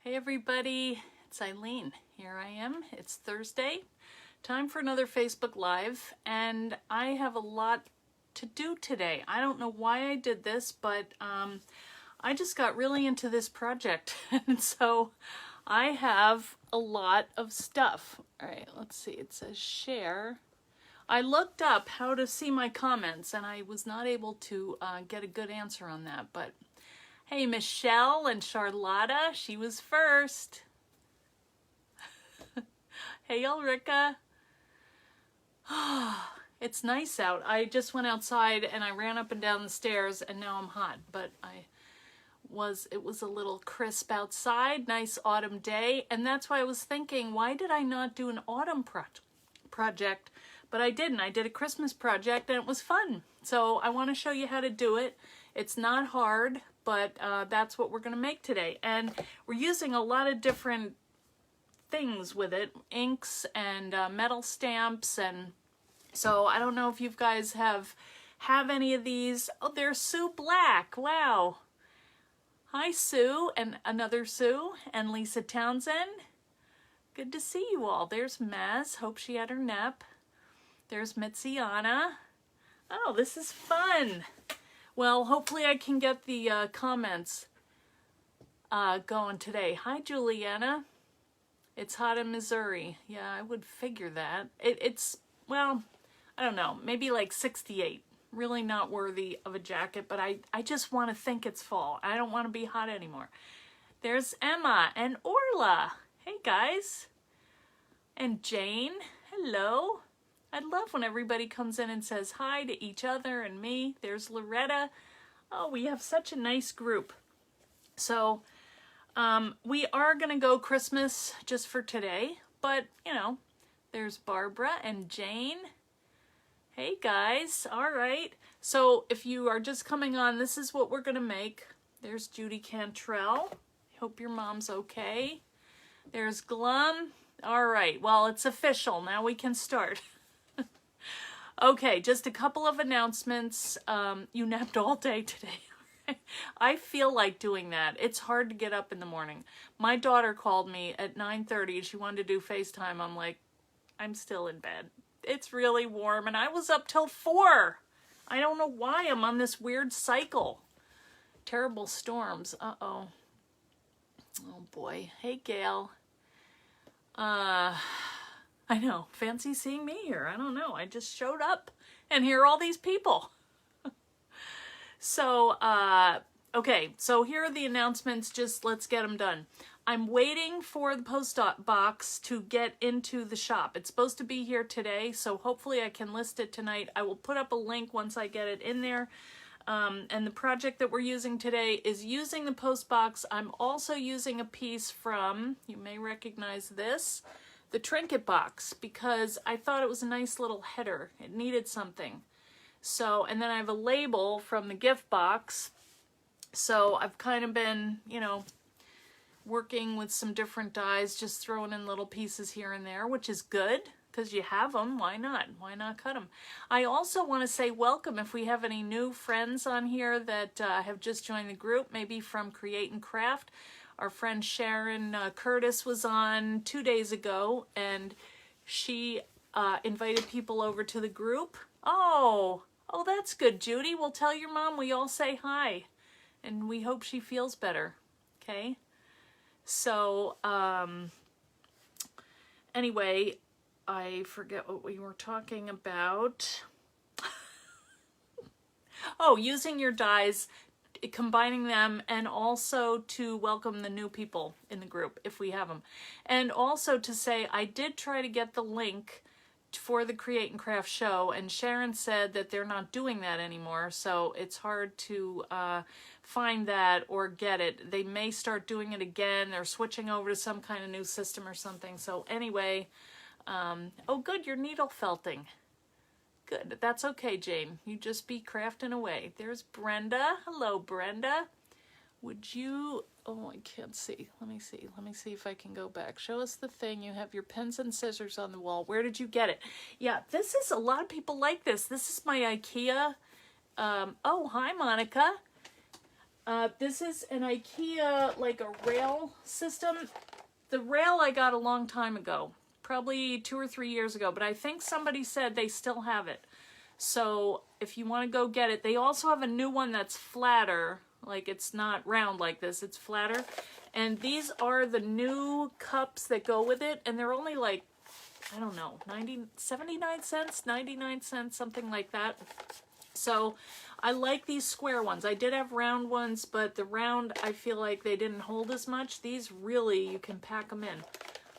Hey everybody, it's Eileen. Here I am. It's Thursday. Time for another Facebook Live, and I have a lot to do today. I don't know why I did this, but I just got really into this project, and so I have a lot of stuff. All right, let's see. It says share. I looked up how to see my comments, and I was not able to get a good answer on that, but hey, Michelle and Charlotta, she was first. Hey, Ulrika. It's nice out. I just went outside and I ran up and down the stairs and now I'm hot, but it was a little crisp outside, nice autumn day, and that's why I was thinking, why did I not do an autumn project? But I didn't. I did a Christmas project and it was fun. So I want to show you how to do it. It's not hard, but that's what we're going to make today. And we're using a lot of different things with it, inks and metal stamps. And so I don't know if you guys have any of these. Oh, there's Sue Black. Wow. Hi, Sue, and another Sue, and Lisa Townsend. Good to see you all. There's Maz. Hope she had her nap. There's Mitziana. Oh, this is fun. Well, hopefully I can get the comments going today. Hi, Juliana. It's hot in Missouri. Yeah, I would figure that. It's, well, I don't know, maybe like 68. Really not worthy of a jacket, but I just want to think it's fall. I don't want to be hot anymore. There's Emma and Orla. Hey, guys. And Jane. Hello. I love when everybody comes in and says hi to each other and me. There's Loretta. Oh, we have such a nice group. So we are going to go Christmas just for today. But, you know, there's Barbara and Jane. Hey, guys. All right. So if you are just coming on, this is what we're going to make. There's Judy Cantrell. Hope your mom's okay. There's Glum. All right. Well, it's official. Now we can start. Okay, just a couple of announcements. You napped all day today. I feel like doing that. It's hard to get up in the morning. My daughter called me at 9:30. She wanted to do FaceTime. I'm like, I'm still in bed. It's really warm, and I was up till 4. I don't know why I'm on this weird cycle. Terrible storms. Uh-oh. Oh, boy. Hey, Gail. I know, fancy seeing me here. I don't know. I just showed up and here are all these people. So, okay, so here are the announcements. Just let's get them done. I'm waiting for the post box to get into the shop. It's supposed to be here today, so hopefully I can list it tonight. I will put up a link once I get it in there. And the project that we're using today is using the post box. I'm also using a piece from, you may recognize this, the trinket box, because I thought it was a nice little header. It needed something. So, and then I have a label from the gift box. So I've kind of been, you know, working with some different dies, just throwing in little pieces here and there, which is good because you have them. Why not? Why not cut them? I also want to say welcome if we have any new friends on here that have just joined the group, maybe from Create and Craft. Our friend Sharon Curtis was on 2 days ago, and she invited people over to the group. Oh, that's good, Judy. We'll tell your mom we all say hi, and we hope she feels better, okay? So, anyway, I forget what we were talking about. Oh, using your dies, combining them, and also to welcome the new people in the group if we have them. And also to say, I did try to get the link for the Create and Craft show, and Sharon said that they're not doing that anymore, so it's hard to find that or get it. They may start doing it again. They're switching over to some kind of new system or something. So anyway, oh good, you're needle felting. Good. That's okay, Jane. You just be crafting away. There's Brenda. Hello, Brenda. Would you... Oh, I can't see. Let me see. Let me see if I can go back. Show us the thing. You have your pens and scissors on the wall. Where did you get it? Yeah, this is... A lot of people like this. This is my IKEA... oh, hi, Monica. This is an IKEA, like a rail system. The rail I got a long time ago, probably 2 or 3 years ago, but I think somebody said they still have it. So if you want to go get it, they also have a new one that's flatter, like it's not round like this, it's flatter. And these are the new cups that go with it, and they're only like, I don't know, 79 cents, 99 cents, something like that. So I like these square ones. I did have round ones, but the round, I feel like they didn't hold as much. These really, you can pack them in.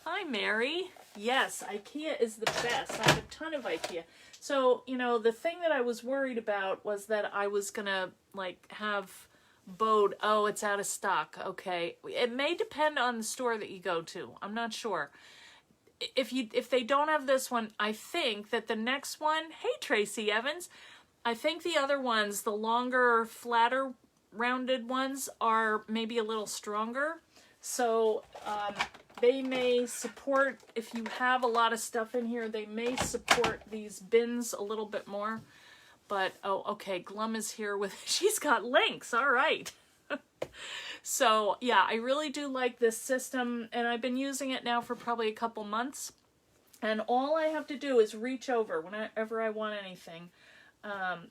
Hi, Mary. Yes, IKEA is the best. I have a ton of IKEA. So, you know, the thing that I was worried about was that I was going to, like, have Bode, oh, it's out of stock. Okay. It may depend on the store that you go to. I'm not sure. If they don't have this one, I think that the next one, hey, Tracy Evans, I think the other ones, the longer, flatter, rounded ones are maybe a little stronger. So they may support, if you have a lot of stuff in here, they may support these bins a little bit more. But, oh, okay, Glum is here with, she's got links, all right. So, yeah, I really do like this system, and I've been using it now for probably a couple months. And all I have to do is reach over whenever I want anything.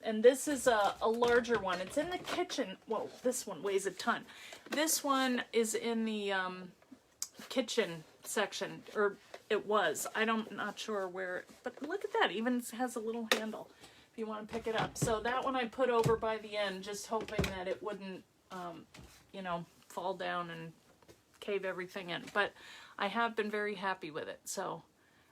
And this is a larger one. It's in the kitchen. Well, this one weighs a ton. This one is in the kitchen section, or it was. I'm not sure where, but look at that. Even has a little handle if you want to pick it up. So that one I put over by the end, just hoping that it wouldn't, you know, fall down and cave everything in. But I have been very happy with it. So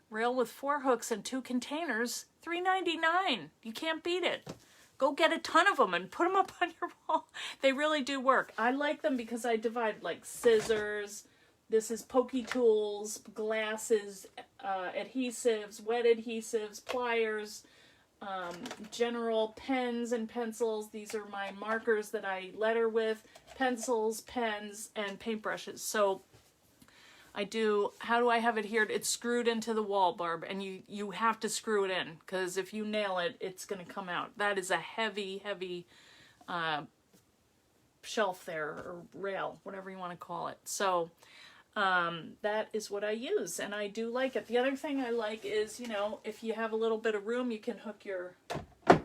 rail with 4 hooks and 2 containers, $3.99. You can't beat it. Go get a ton of them and put them up on your wall. They really do work. I like them because I divide like scissors. This is pokey tools, glasses, adhesives, wet adhesives, pliers, general pens and pencils. These are my markers that I letter with, pencils, pens, and paintbrushes. So I do, how do I have it here? It's screwed into the wall, Barb, and you have to screw it in, because if you nail it, it's going to come out. That is a heavy, heavy shelf there, or rail, whatever you want to call it. So that is what I use, and I do like it. The other thing I like is, you know, if you have a little bit of room, you can hook your you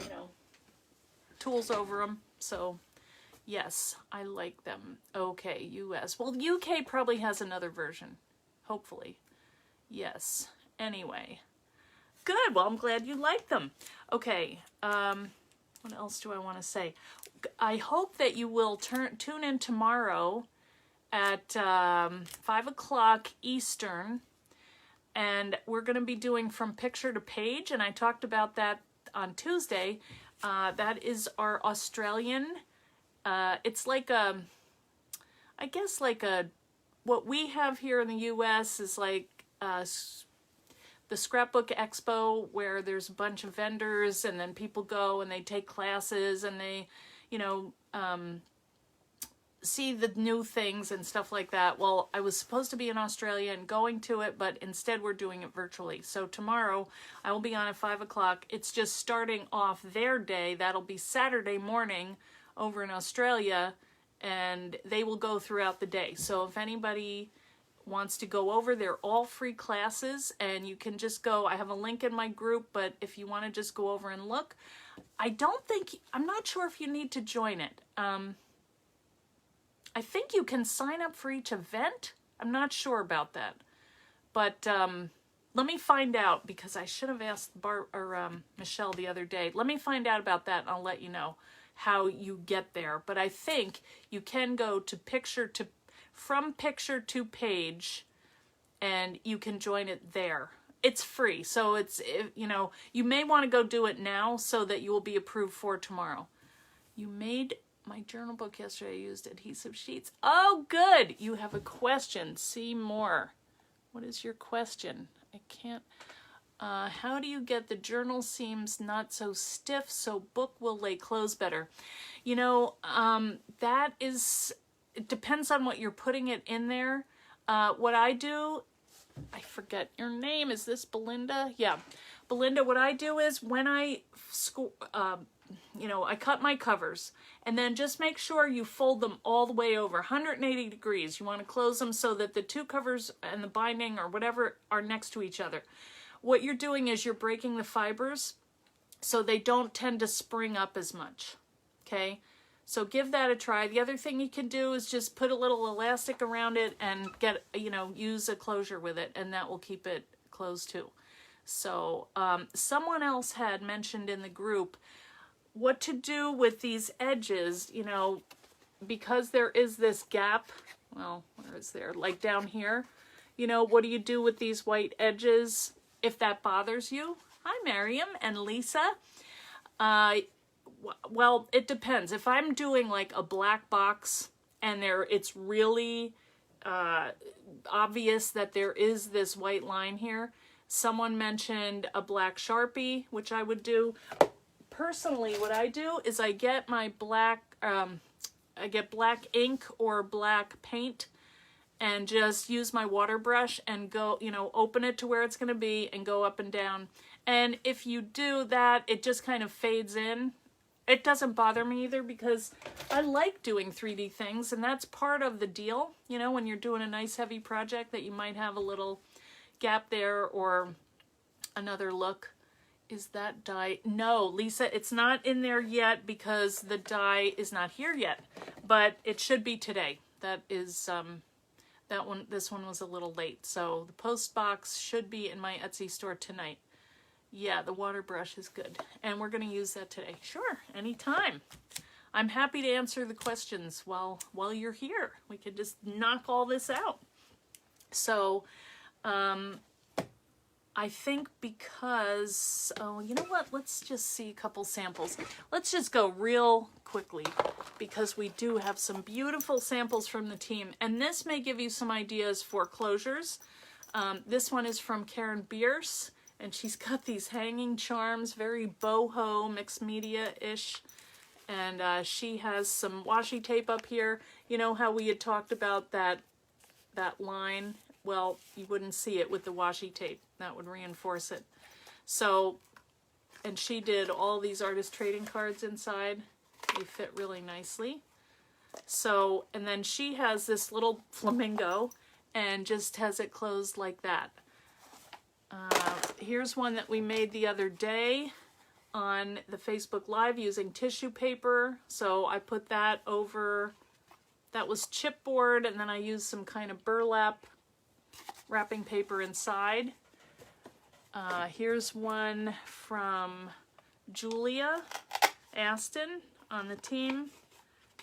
know, tools over them. So yes, I like them. Okay, US. Well, UK probably has another version, hopefully. Yes. Anyway, good. Well, I'm glad you like them. Okay. What else do I want to say? I hope that you will tune in tomorrow at 5 o'clock Eastern, and we're going to be doing From Picture to Page, and I talked about that on Tuesday. That is our Australian. It's like a, I guess like a, what we have here in the U.S. is like the Scrapbook Expo, where there's a bunch of vendors, and then people go and they take classes, and they, you know, see the new things and stuff like that. Well, I was supposed to be in Australia and going to it, but instead we're doing it virtually. So tomorrow I will be on at 5 o'clock. It's just starting off their day. That'll be Saturday morning over in Australia, and they will go throughout the day. So if anybody wants to go over, they're all free classes, and you can just go. I have a link in my group, but if you want to just go over and look, I'm not sure if you need to join it. I think you can sign up for each event. I'm not sure about that, but let me find out, because I should have asked Michelle the other day. Let me find out about that, and I'll let you know how you get there. But I think you can go to From Picture to Page, and you can join it there. It's free, so it's, you know, you may want to go do it now so that you will be approved for tomorrow. You made my journal book yesterday. I used adhesive sheets. Oh, good. You have a question. See more. What is your question? I can't. How do you get the journal seams not so stiff so book will lay closed better? You know, that is, it depends on what you're putting it in there. What I do, I forget your name. Is this Belinda? Yeah. Belinda, what I do is when I you know, I cut my covers, and then just make sure you fold them all the way over 180 degrees. You want to close them so that the two covers and the binding or whatever are next to each other. What you're doing is you're breaking the fibers so they don't tend to spring up as much. Okay, so give that a try. The other thing you can do is just put a little elastic around it and get, you know, use a closure with it, and that will keep it closed too. So someone else had mentioned in the group what to do with these edges, you know, because there is this gap. Well, where is there? Like down here. You know, what do you do with these white edges if that bothers you? Hi, Miriam and Lisa. Well, it depends. If I'm doing like a black box and it's really obvious that there is this white line here. Someone mentioned a black Sharpie, which I would do. Personally, what I do is I get my black, I get black ink or black paint and just use my water brush and go, you know, open it to where it's going to be and go up and down. And if you do that, it just kind of fades in. It doesn't bother me either because I like doing 3D things, and that's part of the deal, you know, when you're doing a nice heavy project that you might have a little gap there or another look. Is that die? No, Lisa, it's not in there yet because the die is not here yet, but it should be today. That is, this one was a little late. So the post box should be in my Etsy store tonight. Yeah, the water brush is good. And we're going to use that today. Sure, anytime. I'm happy to answer the questions while you're here. We could just knock all this out. So, I think because, oh, you know what? Let's just see a couple samples. Let's just go real quickly because we do have some beautiful samples from the team. And this may give you some ideas for closures. This one is from Karen Bierce, and she's got these hanging charms, very boho, mixed media-ish. And she has some washi tape up here. You know how we had talked about that line? Well, you wouldn't see it with the washi tape. That would reinforce it. So, and she did all these artist trading cards inside. They fit really nicely. So, and then she has this little flamingo and just has it closed like that. Here's one that we made the other day on the Facebook Live using tissue paper. So I put that over, that was chipboard, and then I used some kind of burlap wrapping paper inside. Here's one from Julia Aston on the team.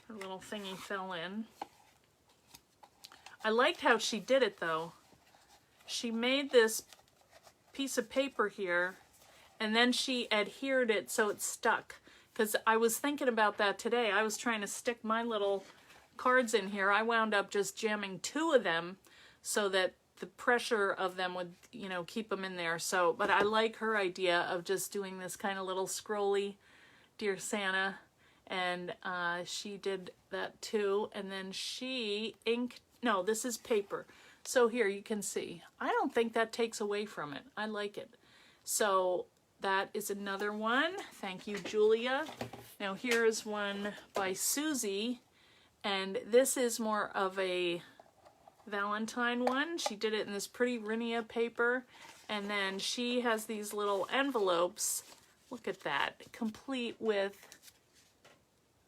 Her little thingy fell in. I liked how she did it though. She made this piece of paper here and then she adhered it so it stuck. Because I was thinking about that today. I was trying to stick my little cards in here. I wound up just jamming 2 of them so that the pressure of them would, you know, keep them in there. So, but I like her idea of just doing this kind of little scrolly Dear Santa. And she did that too. And then she inked, no, this is paper. So here you can see. I don't think that takes away from it. I like it. So that is another one. Thank you, Julia. Now here is one by Susie. And this is more of a Valentine one. She did it in this pretty Rinia paper, and then she has these little envelopes. Look at that, complete with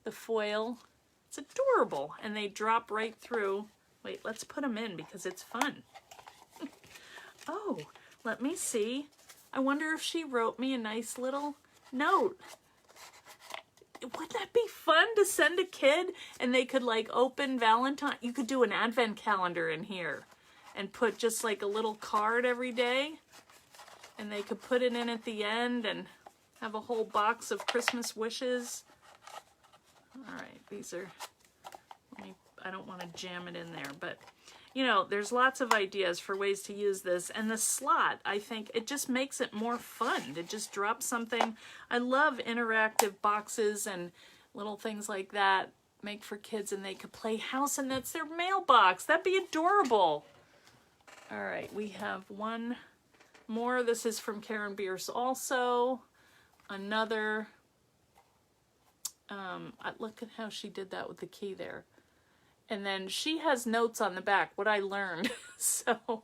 the foil. It's adorable, and they drop right through. Wait, let's put them in because it's fun. Oh, let me see. I wonder if she wrote me a nice little note. Wouldn't that be fun to send a kid and they could like open Valentine? You could do an advent calendar in here and put just like a little card every day, and they could put it in at the end and have a whole box of Christmas wishes. All right, these are, I don't want to jam it in there, but you know, there's lots of ideas for ways to use this. And the slot, I think, it just makes it more fun to just drop something. I love interactive boxes and little things like that. Make for kids and they could play house and that's their mailbox. That'd be adorable. All right, we have one more. This is from Karen Bierce also. Another Look at how she did that with the key there. And then she has notes on the back, what I learned. So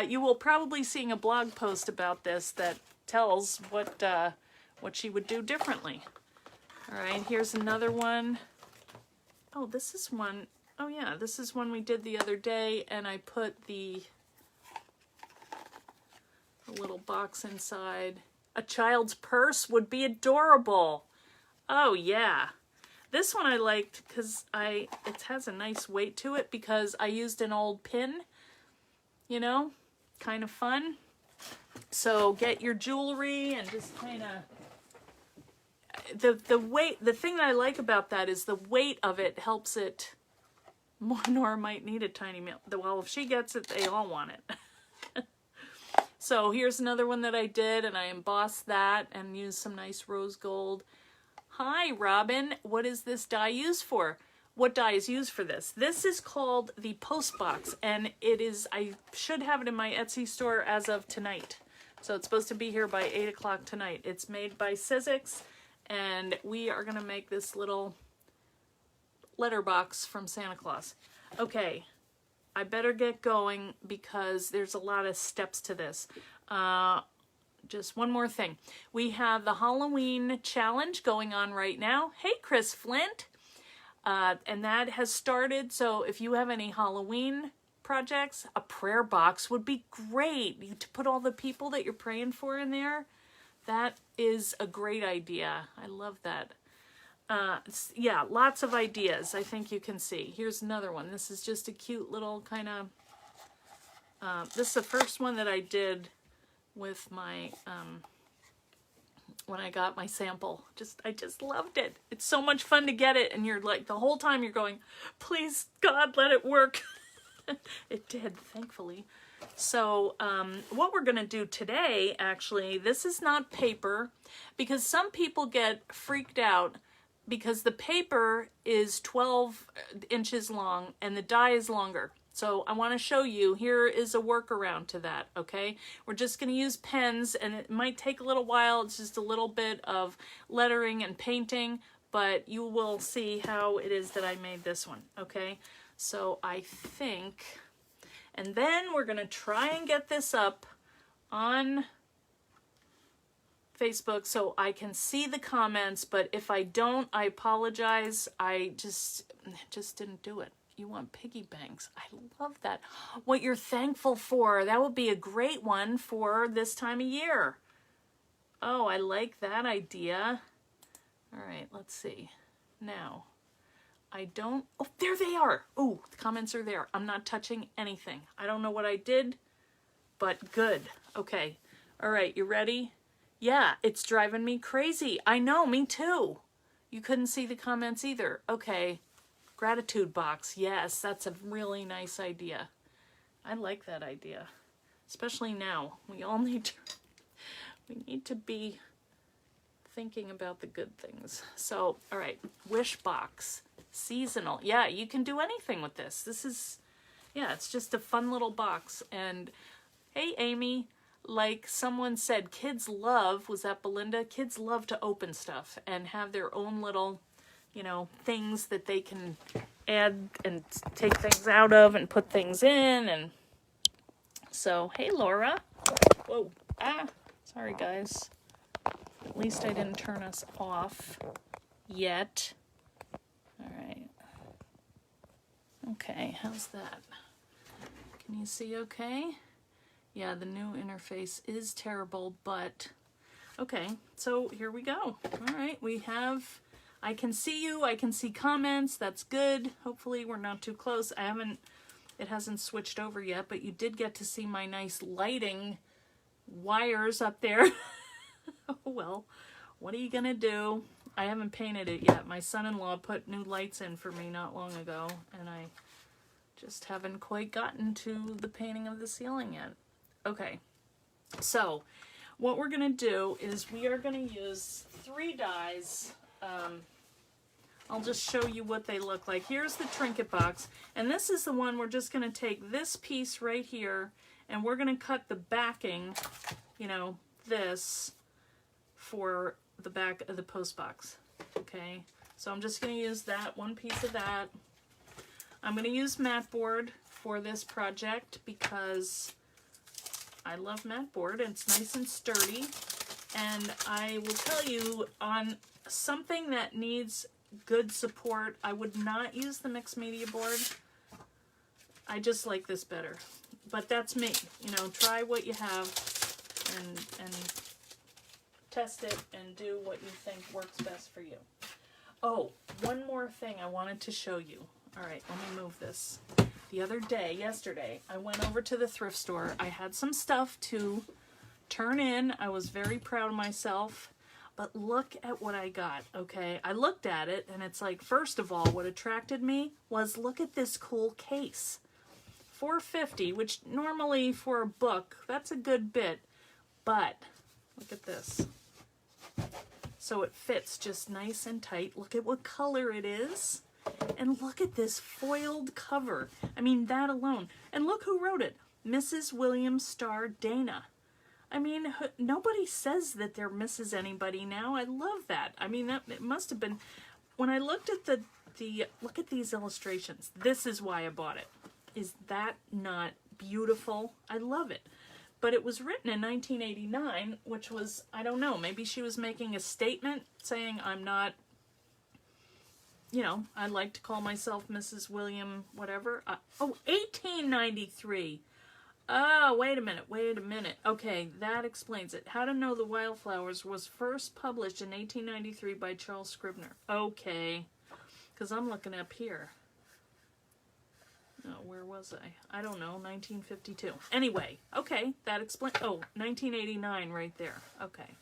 you will probably see a blog post about this that tells what she would do differently. All right, here's another one. Oh, this is one. Oh yeah, this is one we did the other day, and I put the little box inside. A child's purse would be adorable. Oh yeah. This one I liked because it has a nice weight to it because I used an old pin, you know, kind of fun. So get your jewelry and just kind of, the weight, the thing that I like about that is the weight of it helps it. Nora might need a tiny meal. Well, if she gets it, they all want it. So here's another one that I did, and I embossed that and used some nice rose gold. Hi, Robin. What is this die used for? What die is used for this? This is called the Post Box, and it is, I should have it in my Etsy store as of tonight. So it's supposed to be here by 8 o'clock tonight. It's made by Sizzix, and we are going to make this little letterbox from Santa Claus. Okay, I better get going because there's a lot of steps to this. Just one more thing. We have the Halloween challenge going on right now. Hey, Chris Flint. And that has started. So if you have any Halloween projects, a prayer box would be great. To put all the people that you're praying for in there. That is a great idea. I love that. Yeah, lots of ideas I think you can see. Here's another one. This is just a cute little kind of, this is the first one that I did with my, when I got my sample. I just loved it. It's so much fun to get it, and you're like, the whole time you're going, please, God, let it work. It did, thankfully. So what we're going to do today, actually, this is not paper, because some people get freaked out because the paper is 12 inches long and the die is longer. So I want to show you, here is a workaround to that, okay? We're just going to use pens, and it might take a little while. It's just a little bit of lettering and painting, but you will see how it is that I made this one, okay? So I think, and then we're going to try and get this up on Facebook so I can see the comments, but if I don't, I apologize. I just didn't do it. You want piggy banks. I love that. What you're thankful for. That would be a great one for this time of year. Oh, I like that idea. All right, let's see. Now, I don't, oh, there they are. Oh, the comments are there. I'm not touching anything. I don't know what I did, but good. Okay. All right, you ready? Yeah, it's driving me crazy. I know, me too. You couldn't see the comments either. Okay. Gratitude box. Yes, that's a really nice idea. I like that idea. Especially now. We all need to be thinking about the good things. So, all right. Wish box. Seasonal. Yeah, you can do anything with this. This is, yeah, it's just a fun little box. And hey, Amy, like someone said, kids love, was that Belinda? Kids love to open stuff and have their own little, you know, things that they can add and take things out of and put things in. And so, hey, Laura. Whoa. Ah, sorry, guys. At least I didn't turn us off yet. All right. Okay, how's that? Can you see okay? Yeah, the new interface is terrible, but okay, so here we go. All right, we have, I can see you, I can see comments, that's good. Hopefully we're not too close. It hasn't switched over yet, but you did get to see my nice lighting wires up there. Oh well, what are you gonna do? I haven't painted it yet. My son-in-law put new lights in for me not long ago, and I just haven't quite gotten to the painting of the ceiling yet. Okay, so what we're going to do is we are going to use 3 dies. I'll just show you what they look like. Here's the trinket box, and this is the one we're just going to take this piece right here, and we're going to cut the backing, you know, this, for the back of the post box. Okay, So I'm just going to use that, one piece of that. I'm going to use matboard for this project because I love matboard and it's nice and sturdy. And I will tell you, on something that needs good support, I would not use the mixed media board. I just like this better. But that's me. You know, try what you have and test it and do what you think works best for you. Oh, one more thing I wanted to show you. All right, let me move this. The other day, yesterday, I went over to the thrift store. I had some stuff to turn in. I was very proud of myself. But look at what I got, okay? I looked at it, and it's like, first of all, what attracted me was, look at this cool case. $4.50, which normally for a book, that's a good bit. But look at this. So it fits just nice and tight. Look at what color it is. And look at this foiled cover. I mean, that alone. And look who wrote it. Mrs. William Starr Dana. I mean, nobody says that they're Mrs. anybody now. I love that. I mean, that it must have been... When I looked at the look at these illustrations. This is why I bought it. Is that not beautiful? I love it. But it was written in 1989, which was, I don't know, maybe she was making a statement saying, I'm not... You know, I like to call myself Mrs. William whatever. 1893. Oh, wait a minute. Okay, that explains it. How to Know the Wildflowers was first published in 1893 by Charles Scribner. Okay, because I'm looking up here. Oh, where was I? I don't know, 1952. Anyway, okay, that explains... Oh, 1989 right there. Okay.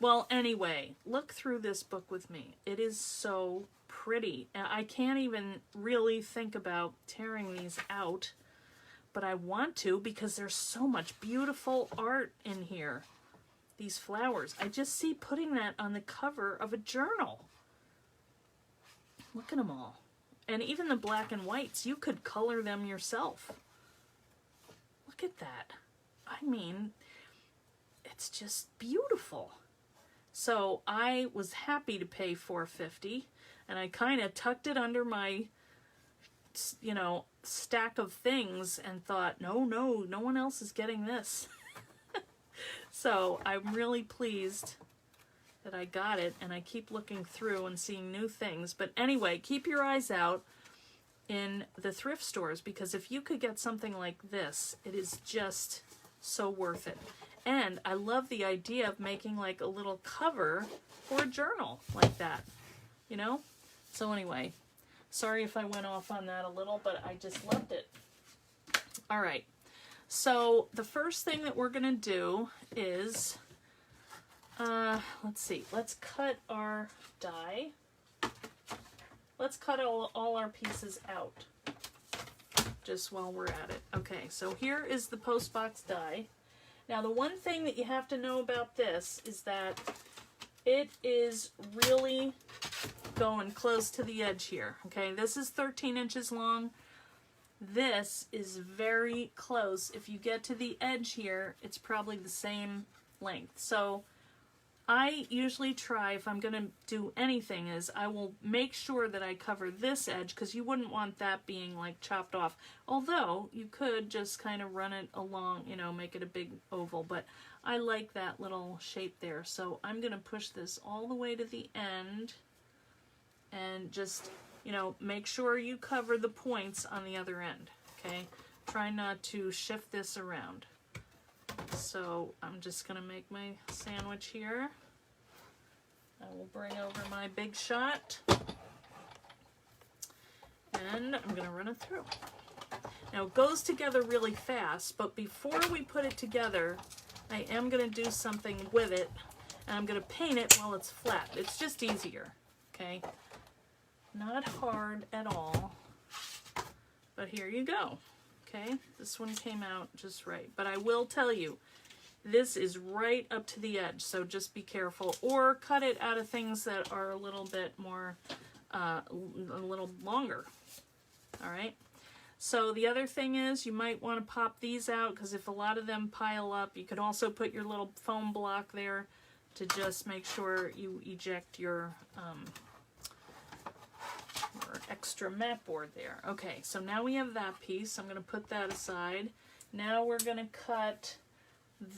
Well, anyway, look through this book with me. It is so pretty. I can't even really think about tearing these out, but I want to because there's so much beautiful art in here. These flowers. I just see putting that on the cover of a journal. Look at them all. And even the black and whites, you could color them yourself. Look at that. I mean, it's just beautiful. So I was happy to pay $4.50, and I kind of tucked it under my, you know, stack of things and thought, no one else is getting this. So I'm really pleased that I got it, and I keep looking through and seeing new things. But anyway, keep your eyes out in the thrift stores, because if you could get something like this, it is just so worth it. And I love the idea of making like a little cover for a journal like that, you know? So anyway, sorry if I went off on that a little, but I just loved it. All right, so the first thing that we're gonna do is, let's see, let's cut our die. Let's cut all our pieces out just while we're at it. Okay, so here is the post box die. Now the one thing that you have to know about this is that it is really going close to the edge here. Okay, this is 13 inches long. This is very close. If you get to the edge here, it's probably the same length. So I usually try, if I'm going to do anything, is I will make sure that I cover this edge, because you wouldn't want that being like chopped off. Although you could just kind of run it along, you know, make it a big oval. But I like that little shape there. So I'm going to push this all the way to the end and just, you know, make sure you cover the points on the other end. Okay? Try not to shift this around. So I'm just going to make my sandwich here. I will bring over my big shot. And I'm going to run it through. Now it goes together really fast, but before we put it together, I am going to do something with it. And I'm going to paint it while it's flat. It's just easier. Okay? Not hard at all. But here you go. Okay, this one came out just right. But I will tell you, this is right up to the edge, so just be careful. Or cut it out of things that are a little bit more, a little longer. All right. So the other thing is, you might want to pop these out, because if a lot of them pile up, you could also put your little foam block there to just make sure you eject your extra mat board there. Okay, so now we have that piece. I'm going to put that aside. Now we're going to cut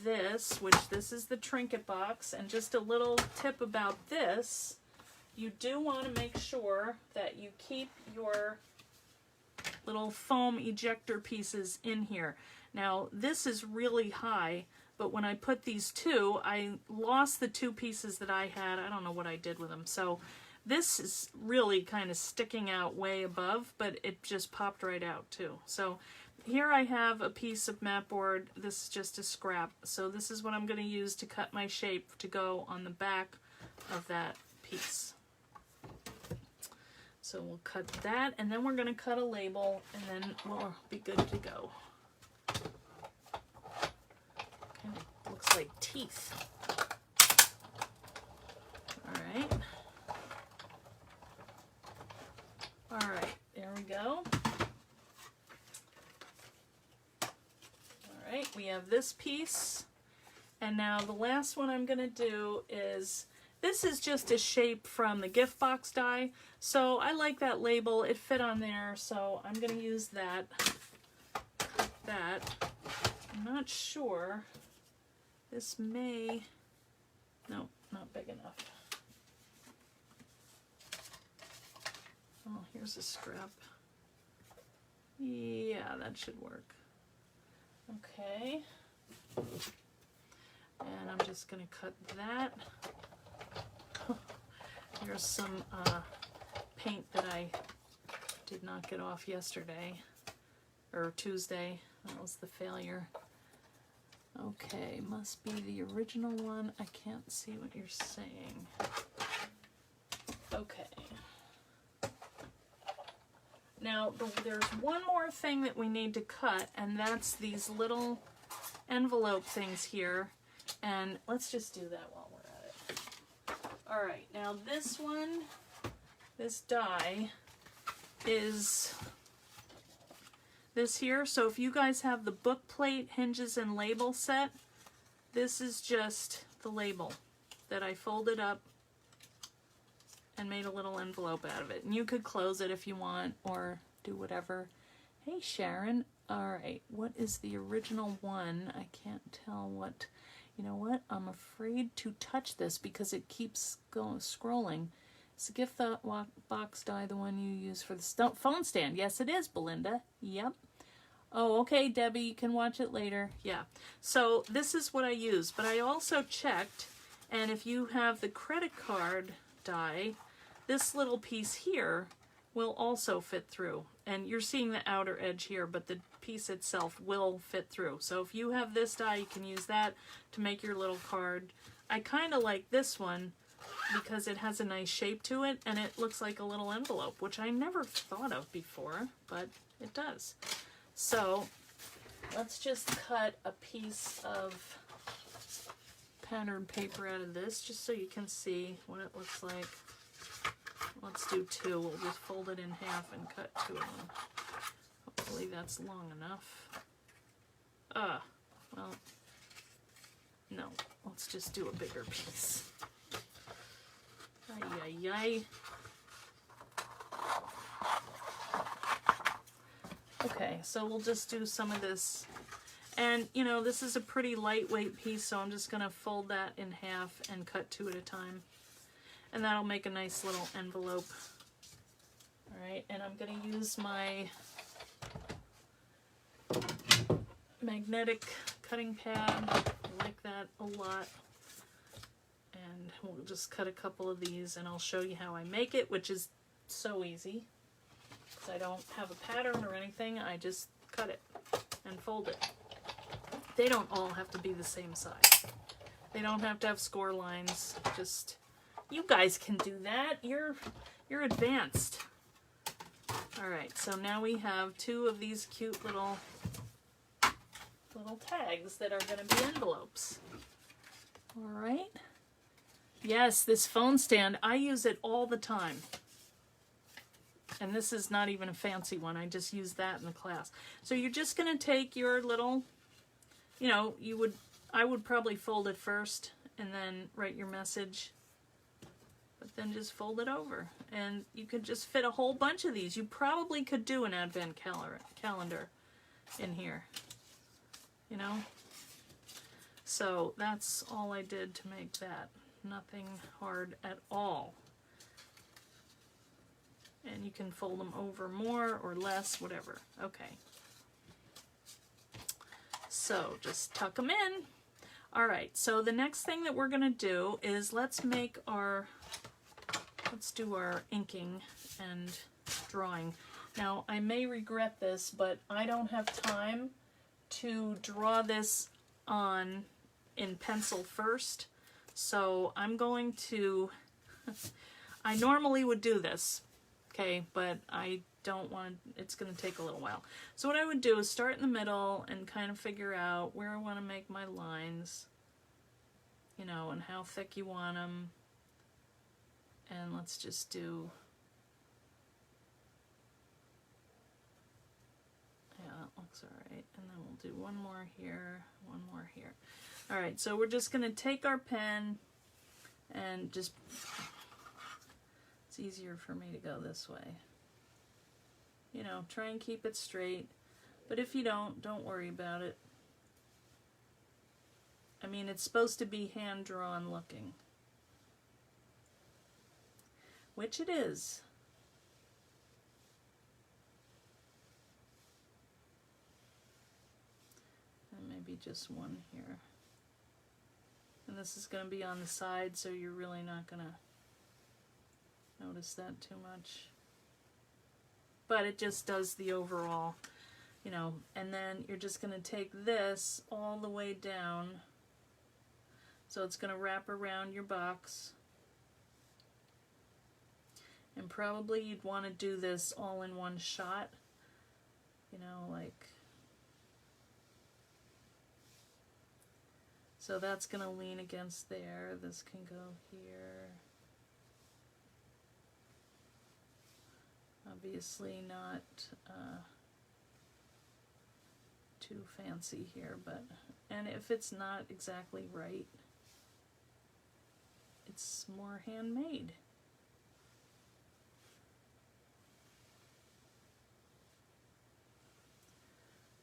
this, which this is the trinket box. And just a little tip about this, you do want to make sure that you keep your little foam ejector pieces in here. Now this is really high, but when I put these two, I lost the two pieces that I had. I don't know what I did with them. So this is really kind of sticking out way above, but it just popped right out too. So here I have a piece of mat board. This is just a scrap. So this is what I'm going to use to cut my shape to go on the back of that piece. So we'll cut that, and then we're going to cut a label, and then we'll be good to go. Kind of looks like teeth. All right. All right, there we go. All right, we have this piece. And now the last one I'm going to do is, this is just a shape from the gift box die. So I like that label. It fit on there, so I'm going to use that. Cut that. I'm not sure. This may... No, not big enough. Oh, here's a scrap. Yeah, that should work. Okay. And I'm just going to cut that. Here's some paint that I did not get off yesterday, or Tuesday. That was the failure. Okay, must be the original one. I can't see what you're saying. Okay. Now, there's one more thing that we need to cut, and that's these little envelope things here. And let's just do that while we're at it. All right, now this one, this die is this here. So if you guys have the book plate, hinges, and label set, this is just the label that I folded up and made a little envelope out of it. And you could close it if you want, or do whatever. Hey Sharon, all right, what is the original one? I can't tell what, you know what? I'm afraid to touch this because it keeps scrolling. Is the gift box die the one you use for the phone stand? Yes, it is, Belinda. Yep. Oh, okay, Debbie, you can watch it later. Yeah. So this is what I use, but I also checked, and if you have the credit card die, this little piece here will also fit through. And you're seeing the outer edge here, but the piece itself will fit through. So if you have this die, you can use that to make your little card. I kind of like this one because it has a nice shape to it, and it looks like a little envelope, which I never thought of before, but it does. So let's just cut a piece of patterned paper out of this, just so you can see what it looks like. Let's do two. We'll just fold it in half and cut two of them. Hopefully that's long enough. Well, no. Let's just do a bigger piece. Ay, ay, ay. Okay, so we'll just do some of this. And, you know, this is a pretty lightweight piece, so I'm just going to fold that in half and cut two at a time. And that'll make a nice little envelope. Alright, and I'm going to use my magnetic cutting pad. I like that a lot. And we'll just cut a couple of these, and I'll show you how I make it, which is so easy. Because I don't have a pattern or anything, I just cut it and fold it. They don't all have to be the same size. They don't have to have score lines. Just, you guys can do that. You're advanced. Alright, so now we have two of these cute little tags that are going to be envelopes. Alright. Yes, this phone stand, I use it all the time. And this is not even a fancy one. I just use that in the class. So you're just going to take your little, you know, I would probably fold it first and then write your message. But then just fold it over, and you could just fit a whole bunch of these. You probably could do an advent calendar in here, you know? So that's all I did to make that. Nothing hard at all. And you can fold them over more or less, whatever. Okay. So just tuck them in. All right, so the next thing that we're gonna do is let's do our inking and drawing. Now, I may regret this, but I don't have time to draw this on in pencil first. So I'm going to, I normally would do this, okay, but I don't want, it's going to take a little while. So what I would do is start in the middle and kind of figure out where I want to make my lines, you know, and how thick you want them. And let's just do, yeah, that looks all right. And then we'll do one more here, one more here. All right, so we're just going to take our pen and just, it's easier for me to go this way. You know, try and keep it straight. But if you don't worry about it. I mean, it's supposed to be hand-drawn looking. Which it is. And maybe just one here. And this is going to be on the side, so you're really not going to notice that too much. But it just does the overall, you know. And then you're just going to take this all the way down. So it's going to wrap around your box. And probably you'd want to do this all in one shot. You know, like... So that's going to lean against there. This can go here. Obviously not too fancy here, but, and if it's not exactly right, it's more handmade.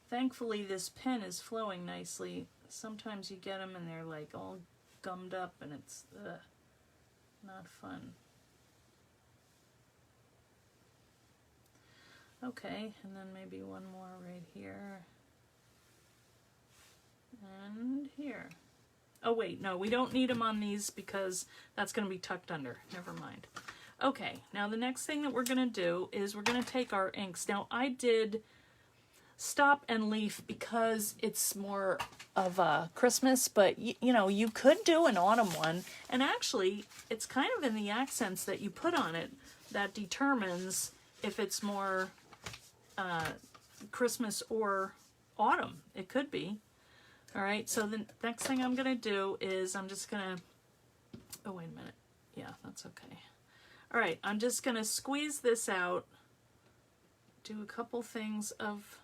Thankfully, this pen is flowing nicely. Sometimes you get them and they're like all gummed up and it's not fun. Okay, and then maybe one more right here. And here. Oh wait, no, we don't need them on these because that's going to be tucked under. Never mind. Okay, now the next thing that we're going to do is we're going to take our inks. Now I did Stop and Leaf because it's more of a Christmas, but you know, you could do an autumn one, and actually it's kind of in the accents that you put on it that determines if it's more Christmas or autumn. It could be. All right, so the next thing I'm gonna do is I'm just gonna, oh wait a minute, yeah, that's okay. All right, I'm just gonna squeeze this out, do a couple things of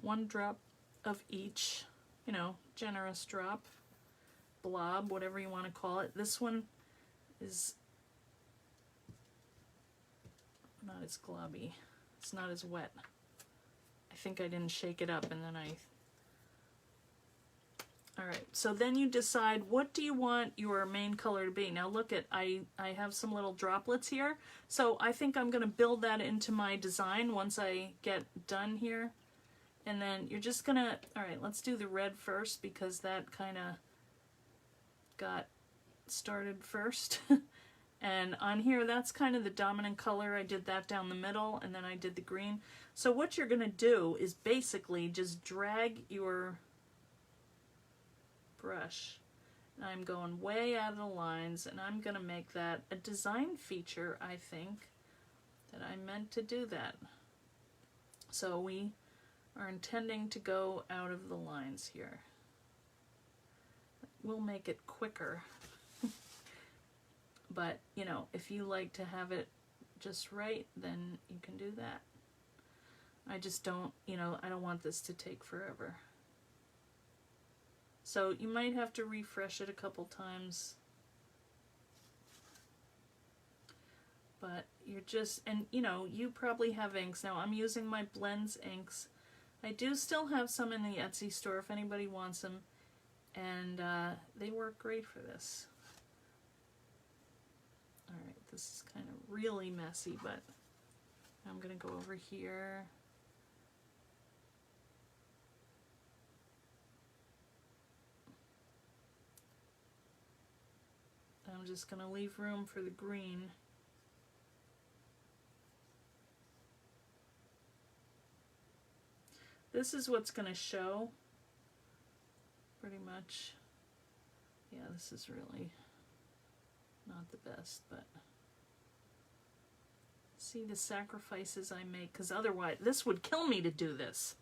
one drop of each, you know, generous drop, blob, whatever you want to call it. This one is not as globby. It's not as wet. I think I didn't shake it up and then all right, so then you decide what do you want your main color to be. Now look at, I have some little droplets here, so I think I'm going to build that into my design once I get done here. And then you're just gonna, all right, let's do the red first because that kind of got started first. And on here, that's kind of the dominant color. I did that down the middle, and then I did the green. So what you're gonna do is basically just drag your brush. And I'm going way out of the lines, and I'm gonna make that a design feature, I think, that I meant to do that. So we are intending to go out of the lines here. We'll make it quicker. But, you know, if you like to have it just right, then you can do that. I just don't, you know, I don't want this to take forever. So you might have to refresh it a couple times. But you're just, and you know, you probably have inks. Now I'm using my Blends inks. I do still have some in the Etsy store if anybody wants them. And they work great for this. Alright, this is kind of really messy, but I'm going to go over here. I'm just going to leave room for the green. This is what's going to show, pretty much. Yeah, this is really not the best, but see the sacrifices I make, because otherwise this would kill me to do this.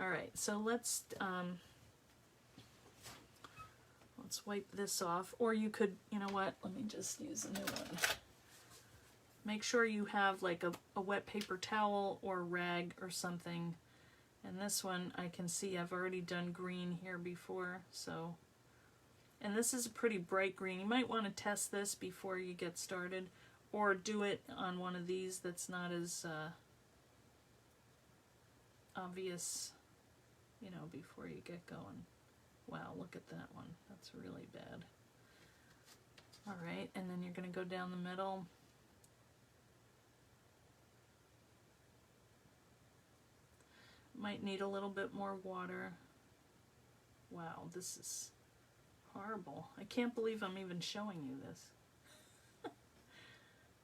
Alright, so let's wipe this off, or you could, you know what, let me just use a new one. Make sure you have like a wet paper towel or rag or something. And this one I can see I've already done green here before, so. And this is a pretty bright green. You might want to test this before you get started, or do it on one of these that's not as obvious, you know, before you get going. Wow, look at that one. That's really bad. Alright, and then you're going to go down the middle. Might need a little bit more water. Wow, this is horrible. I can't believe I'm even showing you this.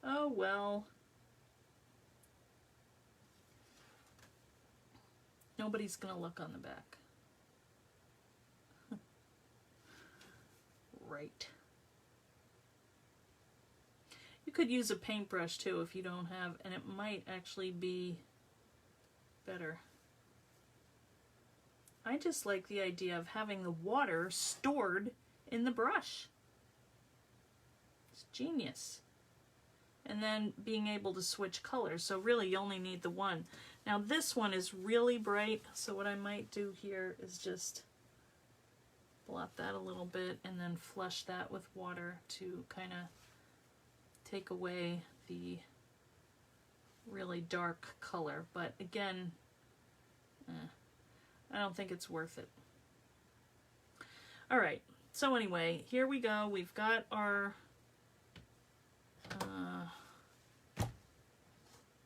Oh well. Nobody's gonna look on the back. Right. You could use a paintbrush too if you don't have, and it might actually be better. I just like the idea of having the water stored in the brush. It's genius. And then being able to switch colors. So really you only need the one. Now this one is really bright, so what I might do here is just blot that a little bit and then flush that with water to kind of take away the really dark color. But again, I don't think it's worth it. Alright, so anyway, here we go. We've got our,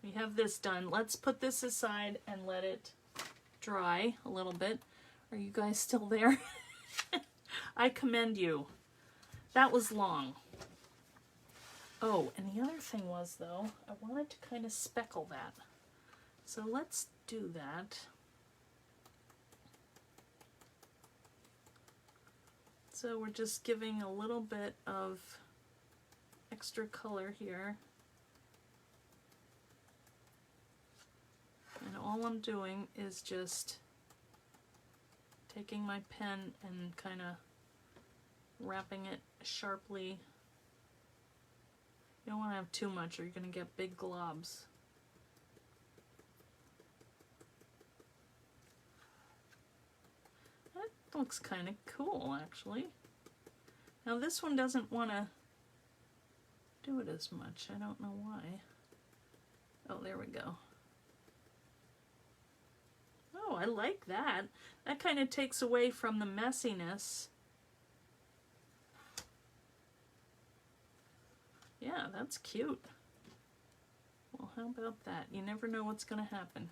we have this done. Let's put this aside and let it dry a little bit. Are you guys still there? I commend you. That was long. Oh, and the other thing was, though, I wanted to kind of speckle that. So let's do that. So we're just giving a little bit of extra color here. And all I'm doing is just taking my pen and kind of wrapping it sharply. You don't want to have too much or you're going to get big globs. That looks kind of cool, actually. Now this one doesn't want to do it as much. I don't know why. Oh, there we go. Oh, I like that. That kind of takes away from the messiness. Yeah, that's cute. Well, how about that? You never know what's going to happen.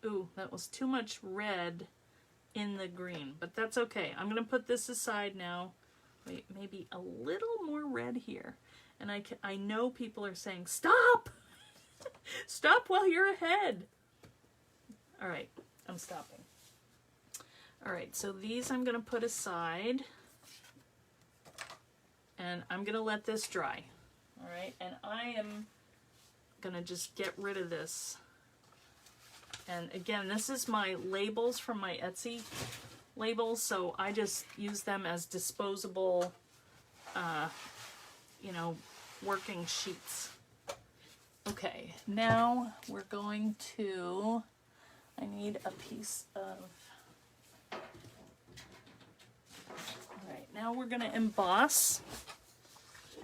Ooh, that was too much red in the green, but that's okay. I'm going to put this aside now. Wait, maybe a little more red here. And I know people are saying, stop! Stop while you're ahead. All right, I'm stopping. All right, so these I'm going to put aside. And I'm going to let this dry. All right, and I am going to just get rid of this. And again, this is my labels from my Etsy labels, so I just use them as disposable, you know, working sheets. Okay, now we're going to, I need a piece of, all right, now we're going to emboss.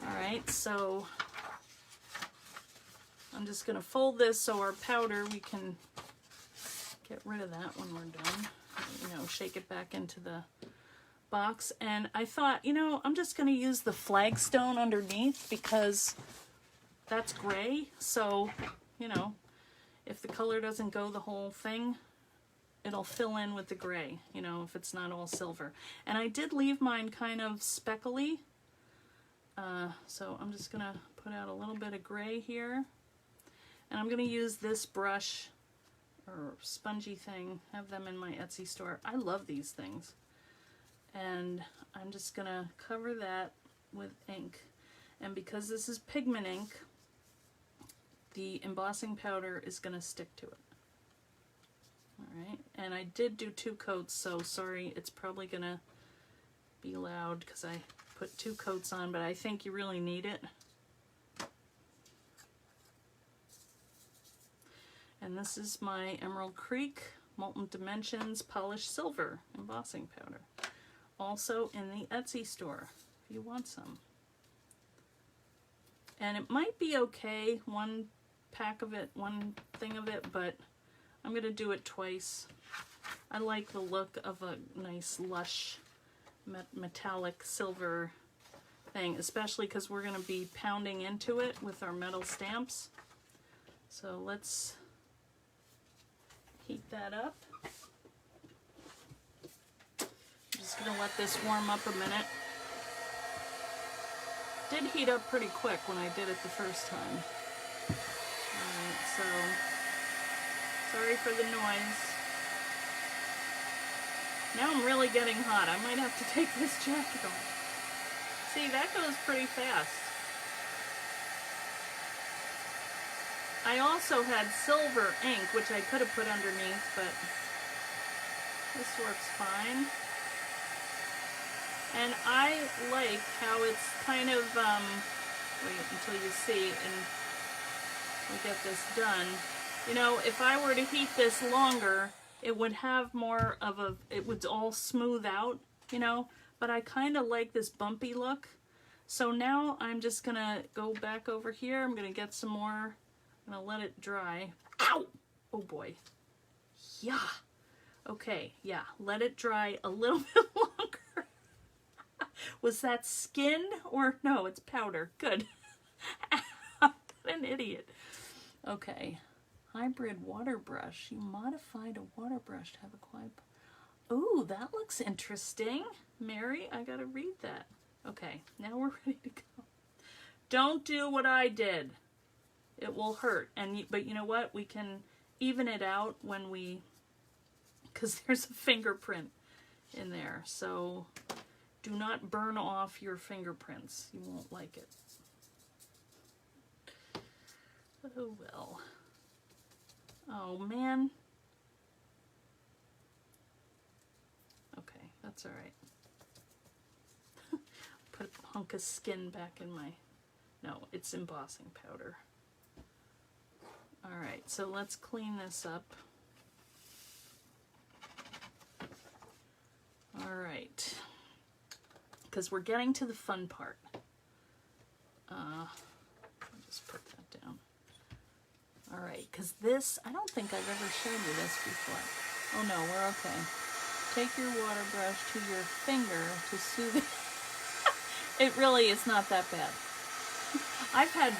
All right, so I'm just going to fold this so our powder, we can get rid of that when we're done. You know, shake it back into the box. And I thought, you know, I'm just going to use the flagstone underneath because that's gray. So, you know, if the color doesn't go the whole thing, it'll fill in with the gray, you know, if it's not all silver. And I did leave mine kind of speckly. So I'm just going to put out a little bit of gray here. And I'm going to use this brush or spongy thing. I have them in my Etsy store. I love these things. And I'm just going to cover that with ink. And because this is pigment ink, the embossing powder is going to stick to it. Alright, and I did do 2 coats, so sorry, it's probably going to be loud because I put 2 coats on, but I think you really need it. And this is my Emerald Creek Molten Dimensions Polished Silver embossing powder. Also in the Etsy store, if you want some. And it might be okay, one pack of it, one thing of it, but I'm going to do it twice. I like the look of a nice lush metallic silver thing, especially because we're going to be pounding into it with our metal stamps. So let's heat that up. I'm just going to let this warm up a minute. Did heat up pretty quick when I did it the first time. Alright, so sorry for the noise. Now I'm really getting hot. I might have to take this jacket off. See, that goes pretty fast. I also had silver ink, which I could have put underneath, but this works fine. And I like how it's kind of, wait until you see and we get this done. You know, if I were to heat this longer, it would have more of a, it would all smooth out, you know, but I kind of like this bumpy look. So now I'm just going to go back over here. I'm going to get some more. I'm going to let it dry. Ow! Oh boy. Yeah. Okay, yeah. Let it dry a little bit longer. Was that skin or no, it's powder. Good. I'm an idiot. Okay. Hybrid water brush. You modified a water brush to have a quiet... Ooh, that looks interesting. Mary, I gotta read that. Okay, now we're ready to go. Don't do what I did. It will hurt. But you know what? We can even it out when we... Because there's a fingerprint in there. So do not burn off your fingerprints. You won't like it. Oh well. Oh man. Okay, that's all right. Put a hunk of skin back in my... No, it's embossing powder. All right, so let's clean this up. All right. Because we're getting to the fun part. I'll just put that down. All right, because this, I don't think I've ever showed you this before. Oh no, we're okay. Take your water brush to your finger to soothe it. It really is not that bad. I've had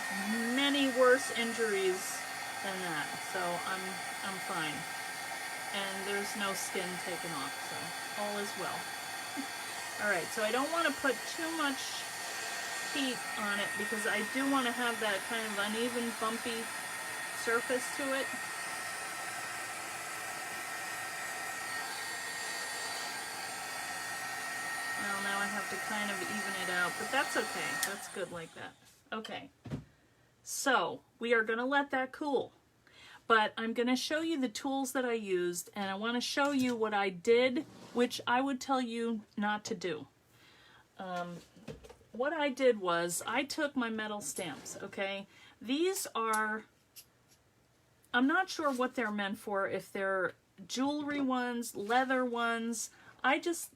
many worse injuries than that, so I'm fine. And there's no skin taken off, so all is well. All right, so I don't want to put too much heat on it because I do want to have that kind of uneven, bumpy surface to it. Well, now I have to kind of even it out, but that's okay. That's good like that. Okay, so we are going to let that cool. But I'm going to show you the tools that I used, and I want to show you what I did, which I would tell you not to do. What I did was, I took my metal stamps, okay? These are, I'm not sure what they're meant for, if they're jewelry ones, leather ones. I just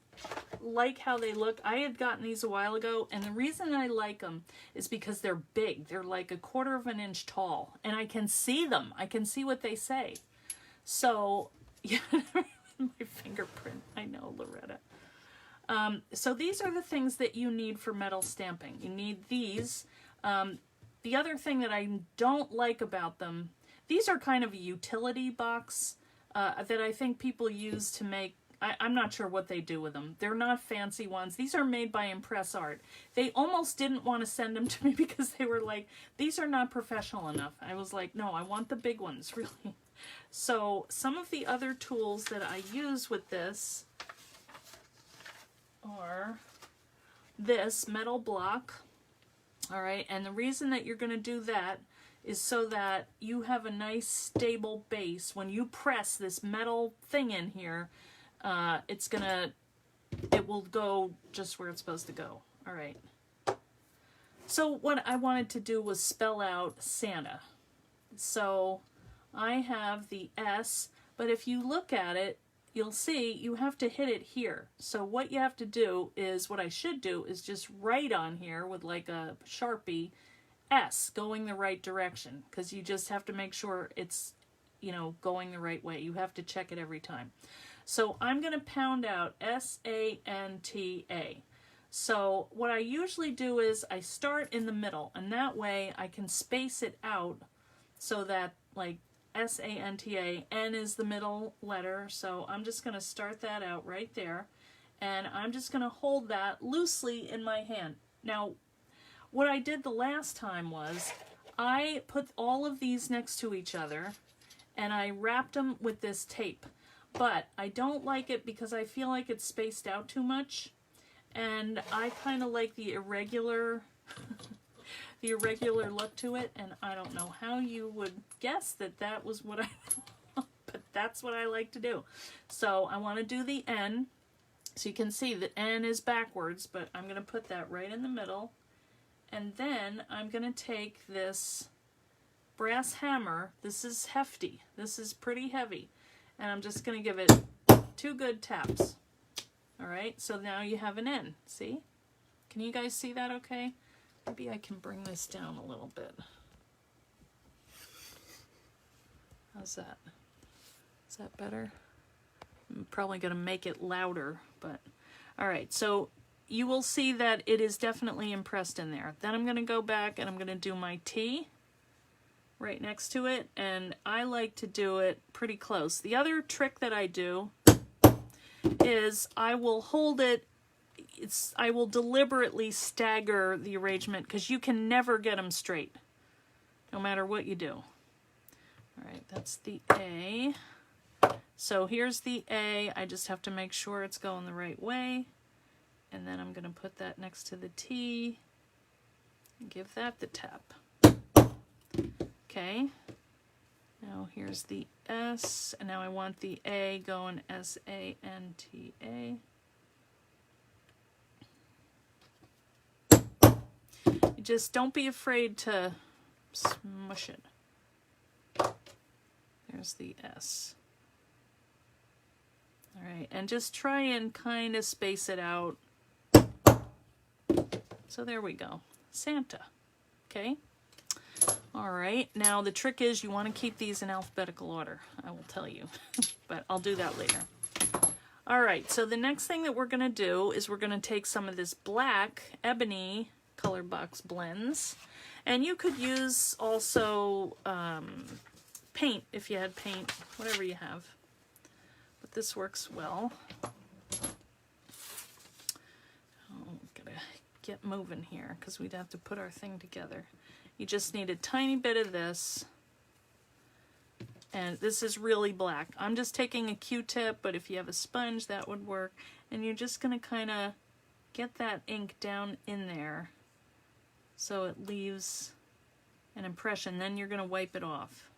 like how they look. I had gotten these a while ago, and the reason I like them is because they're big. They're like 1/4 of an inch tall, and I can see them. I can see what they say. So, yeah, my fingerprint. I know, Loretta. So these are the things that you need for metal stamping. You need these. The other thing that I don't like about them, these are kind of a utility box that I think people use to make, I'm not sure what they do with them. They're not fancy ones. These are made by Impress Art. They almost didn't want to send them to me because they were like, these are not professional enough. I was like, no, I want the big ones, really. So some of the other tools that I use with this are this metal block. All right, and the reason that you're going to do that is so that you have a nice stable base. When you press this metal thing in here, it will go just where it's supposed to go. All right. So what I wanted to do was spell out Santa. So I have the S, but if you look at it, you'll see you have to hit it here. So what you have to do is, what I should do is just write on here with like a Sharpie, S, going the right direction, because you just have to make sure it's, you know, going the right way. You have to check it every time. So I'm going to pound out S-A-N-T-A. So what I usually do is I start in the middle, and that way I can space it out so that, like, S-A-N-T-A, N is the middle letter, so I'm just going to start that out right there, and I'm just going to hold that loosely in my hand. Now, what I did the last time was I put all of these next to each other, and I wrapped them with this tape, but I don't like it because I feel like it's spaced out too much, and I kind of like the irregular the irregular look to it, and I don't know how you would guess that that was what I want, but that's what I like to do. So I want to do the N, so you can see the N is backwards, but I'm going to put that right in the middle, and then I'm going to take this brass hammer. This is hefty. This is pretty heavy, and I'm just going to give it 2 good taps. All right, so now you have an N. See? Can you guys see that okay? Maybe I can bring this down a little bit. How's that? Is that better? I'm probably going to make it louder, but all right. So you will see that it is definitely impressed in there. Then I'm going to go back and I'm going to do my T right next to it, and I like to do it pretty close. The other trick that I do is I will hold it. I will deliberately stagger the arrangement because you can never get them straight, no matter what you do. All right, that's the A. So here's the A. I just have to make sure it's going the right way. And then I'm going to put that next to the T and give that the tap. Okay. Now here's the S. And now I want the A going S-A-N-T-A. Just don't be afraid to smush it. There's the S. All right, and just try and kind of space it out. So there we go. Santa. Okay. All right, now the trick is you want to keep these in alphabetical order. I will tell you, but I'll do that later. All right, so the next thing that we're going to do is we're going to take some of this black ebony color box blends, and you could use also paint if you had paint, whatever you have, but this works well. Oh, gotta get moving here because we'd have to put our thing together. You just need a tiny bit of this, and this is really black. I'm just taking a Q-tip, but if you have a sponge that would work, and you're just gonna kind of get that ink down in there so it leaves an impression. Then you're going to wipe it off.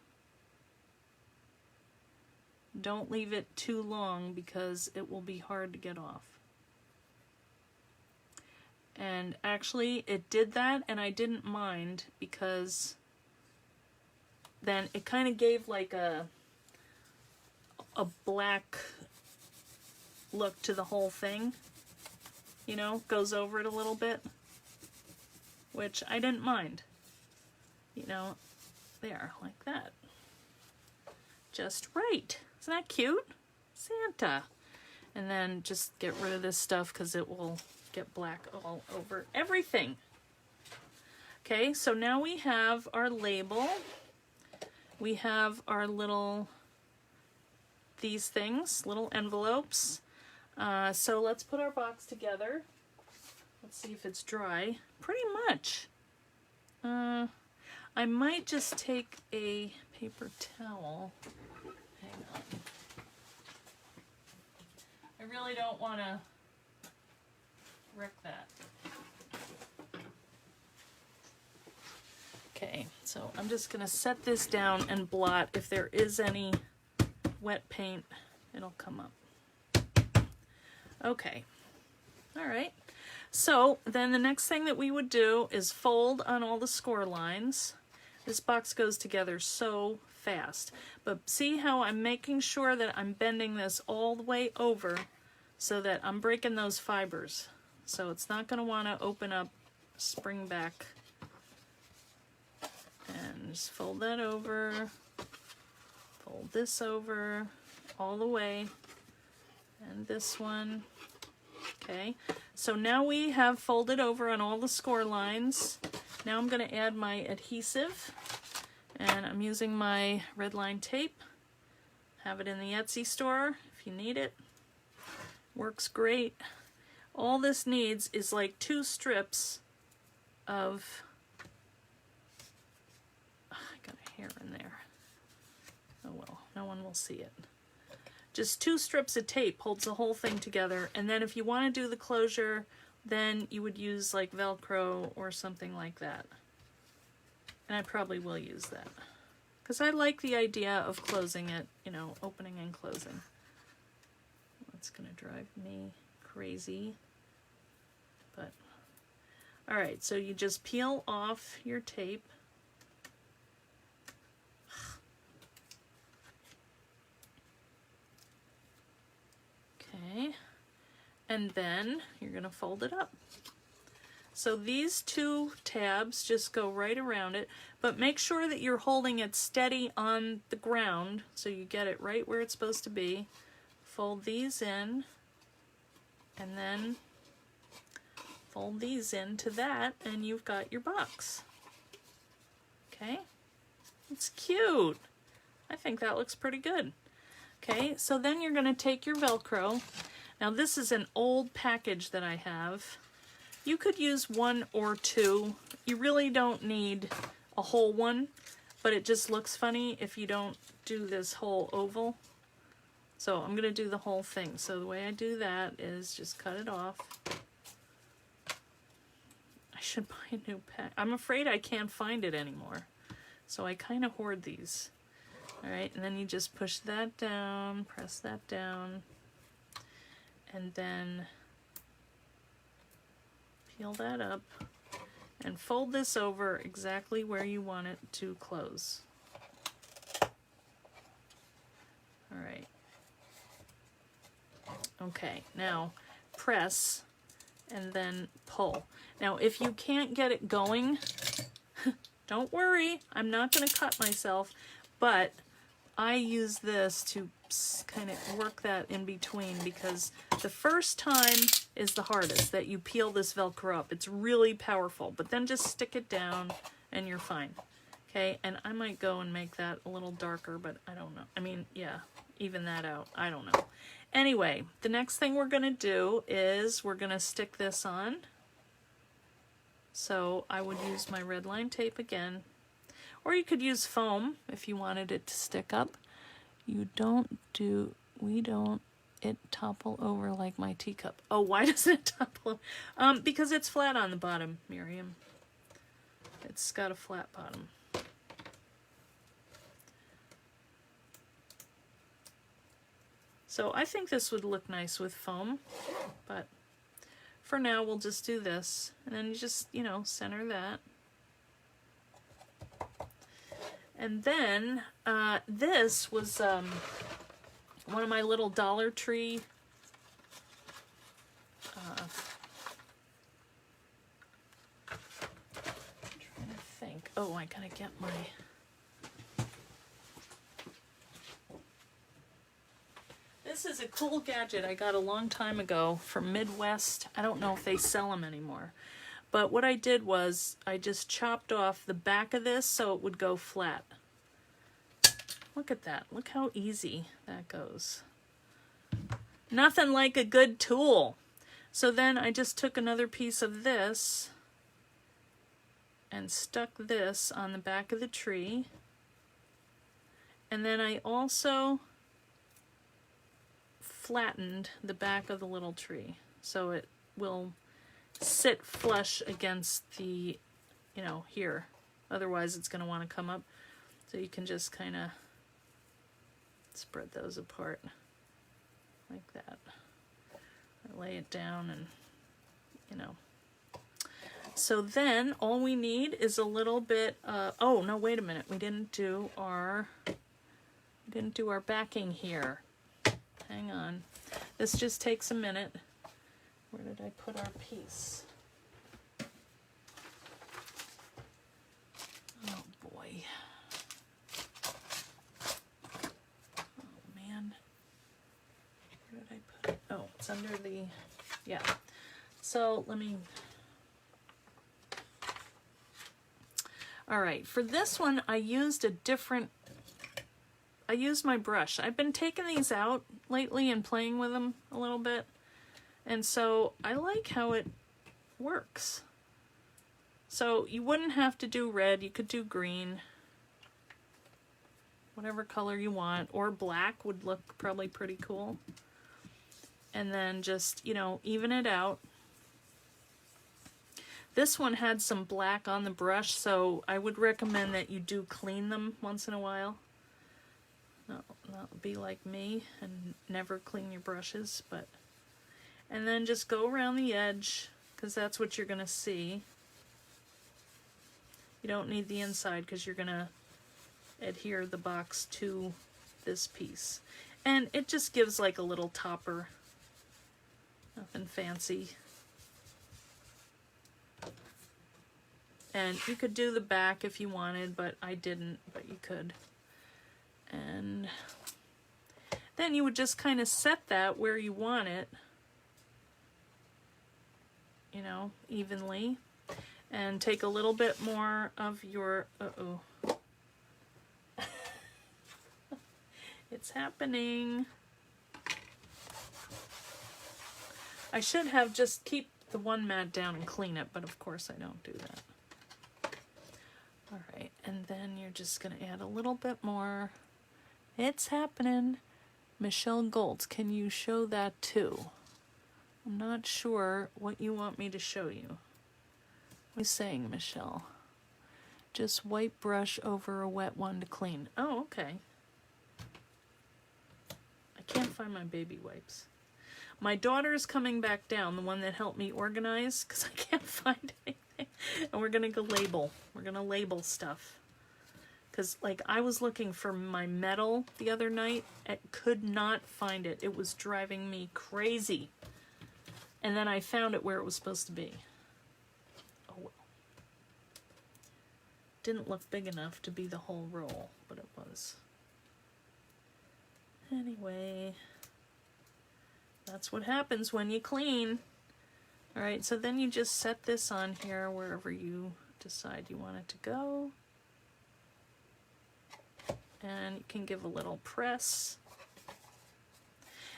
Don't leave it too long because it will be hard to get off. And actually it did that, and I didn't mind because then it kind of gave like a black look to the whole thing. you know, goes over it a little bit, which I didn't mind. You know, there, like that. Just right. Isn't that cute? Santa. And then just get rid of this stuff because it will get black all over everything. Okay, so now we have our label. We have our little, these things, little envelopes. So let's put our box together. Let's see if it's dry. Pretty much. I might just take a paper towel. Hang on. I really don't want to wreck that. Okay, so I'm just going to set this down and blot. If there is any wet paint, it'll come up. Okay, all right. So then the next thing that we would do is fold on all the score lines. This box goes together so fast. But see how I'm making sure that I'm bending this all the way over so that I'm breaking those fibers. So it's not going to want to open up, spring back. And just fold that over, fold this over all the way, and this one. Okay, so now we have folded over on all the score lines. Now I'm going to add my adhesive, and I'm using my red line tape. Have it in the Etsy store if you need it. Works great. All this needs is like 2 strips of, I got a hair in there. Oh well, no one will see it. Just 2 strips of tape holds the whole thing together, and then if you want to do the closure, then you would use like Velcro or something like that. And I probably will use that because I like the idea of closing it, you know, opening and closing. That's gonna drive me crazy. But all right, so you just peel off your tape. Okay, and then you're going to fold it up. So these 2 tabs just go right around it, but make sure that you're holding it steady on the ground so you get it right where it's supposed to be. Fold these in, and then fold these into that, and you've got your box. Okay, it's cute. I think that looks pretty good. Okay, so then you're going to take your Velcro. Now this is an old package that I have. You could use 1 or 2. You really don't need a whole one, but it just looks funny if you don't do this whole oval. So I'm going to do the whole thing. So the way I do that is just cut it off. I should buy a new pack. I'm afraid I can't find it anymore. So I kind of hoard these. All right, and then you just push that down, press that down, and then peel that up and fold this over exactly where you want it to close. All right. Okay, now press and then pull. Now, if you can't get it going, don't worry, I'm not going to cut myself, but I use this to kind of work that in between because the first time is the hardest, that you peel this Velcro up. It's really powerful, but then just stick it down and you're fine. Okay, and I might go and make that a little darker, but I don't know. I mean, yeah, even that out. I don't know. Anyway, the next thing we're going to do is we're going to stick this on. So I would use my red line tape again. Or you could use foam if you wanted it to stick up. We don't it topple over like my teacup. Oh, why does it topple? Because it's flat on the bottom, Miriam. It's got a flat bottom. So I think this would look nice with foam, but for now we'll just do this. And then you just, you know, center that. And then this was one of my little Dollar Tree oh, I gotta get my... This is a cool gadget I got a long time ago from Midwest. I don't know if they sell them anymore. But what I did was I just chopped off the back of this so it would go flat. Look at that. Look how easy that goes. Nothing like a good tool. So then I just took another piece of this and stuck this on the back of the tree. And then I also flattened the back of the little tree so it will sit flush against the, you know, here. Otherwise it's going to want to come up. So you can just kind of spread those apart like that. I lay it down and, you know. So then all we need is a little bit, oh no, wait a minute. We didn't do our backing here. Hang on. This just takes a minute. Where did I put our piece? Oh boy. Oh man. Where did I put it? Oh, it's under the, yeah. So let me, all right, for this one I used my brush. I've been taking these out lately and playing with them a little bit. And so I like how it works. So you wouldn't have to do red, you could do green. Whatever color you want, or black would look probably pretty cool. And then just, you know, even it out. This one had some black on the brush, so I would recommend that you do clean them once in a while. Not be like me and never clean your brushes, but... And then just go around the edge, because that's what you're going to see. You don't need the inside, because you're going to adhere the box to this piece. And it just gives like a little topper. Nothing fancy. And you could do the back if you wanted, but I didn't, but you could. And then you would just kind of set that where you want it, you know, evenly, and take a little bit more of your, it's happening. I should have just keep the one mat down and clean it, but of course I don't do that. All right, and then you're just gonna add a little bit more. It's happening. Michelle Goltz, can you show that too? I'm not sure what you want me to show you. What are you saying, Michelle? Just white brush over a wet one to clean. Oh, okay. I can't find my baby wipes. My daughter's coming back down, the one that helped me organize, because I can't find anything. And we're going to go label. We're going to label stuff. Because, like, I was looking for my metal the other night. I could not find it. It was driving me crazy. And then I found it where it was supposed to be. Oh, well. Didn't look big enough to be the whole roll, but it was. Anyway, that's what happens when you clean. All right, so then you just set this on here wherever you decide you want it to go. And you can give a little press.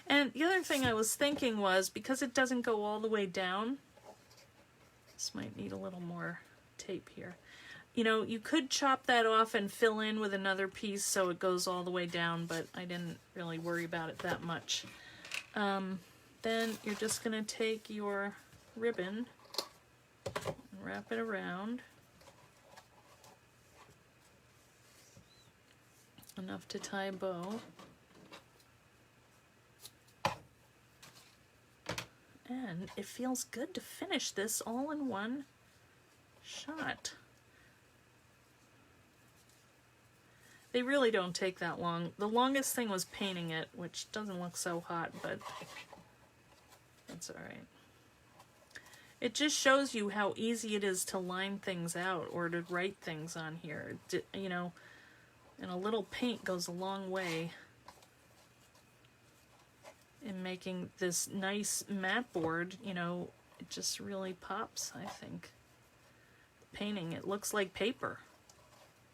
And the other thing I was thinking was, because it doesn't go all the way down, this might need a little more tape here. You know, you could chop that off and fill in with another piece so it goes all the way down, but I didn't really worry about it that much. Then you're just going to take your ribbon and wrap it around. Enough to tie a bow. And it feels good to finish this all in one shot. They really don't take that long. The longest thing was painting it, which doesn't look so hot, but it's all right. It just shows you how easy it is to line things out or to write things on here. You know, and a little paint goes a long way in making this nice mat board. You know, it just really pops, I think. Painting, it looks like paper.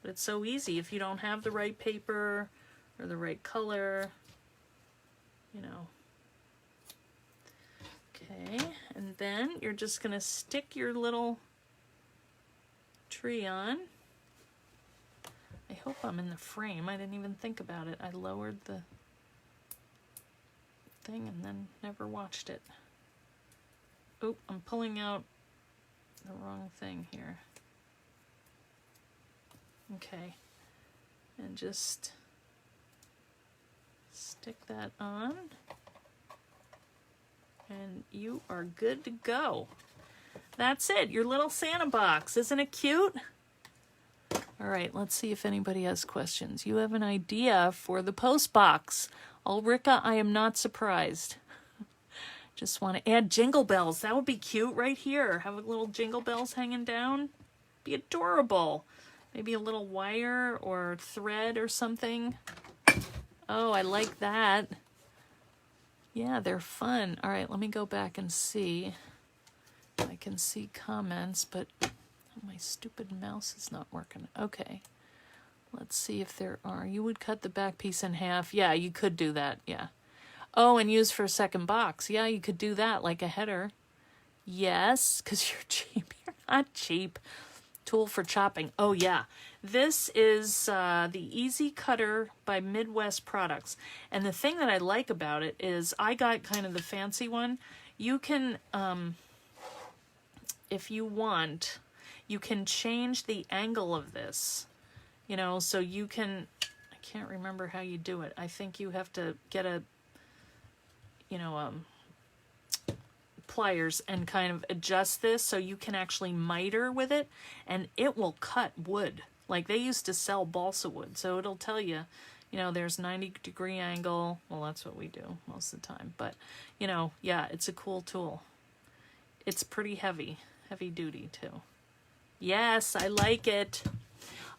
But it's so easy if you don't have the right paper or the right color, you know. Okay, and then you're just going to stick your little tree on. I hope I'm in the frame. I didn't even think about it. I lowered the thing and then never watched it. Oh, I'm pulling out the wrong thing here. Okay, and just stick that on. And you are good to go. That's it, your little Santa box. Isn't it cute? All right, let's see if anybody has questions. You have an idea for the post box. Ulrika, I am not surprised. Just want to add jingle bells. That would be cute right here. Have a little jingle bells hanging down. Be adorable. Maybe a little wire or thread or something. Oh, I like that. Yeah, they're fun. All right, let me go back and see. I can see comments, but my stupid mouse is not working. Okay, let's see if there are. You would cut the back piece in half. Yeah, you could do that, yeah. Oh, and use for a second box. Yeah, you could do that like a header. Yes, because you're cheap. You're not cheap. Tool for chopping. Oh, yeah. This is the Easy Cutter by Midwest Products. And the thing that I like about it is I got kind of the fancy one. You can, if you want, you can change the angle of this. You know, so you can, I can't remember how you do it. I think you have to get a, you know, pliers and kind of adjust this so you can actually miter with it, and it will cut wood. Like they used to sell balsa wood, so it'll tell you, you know, there's 90-degree angle. Well, that's what we do most of the time, but you know, yeah, it's a cool tool. It's pretty heavy duty too. Yes, I like it.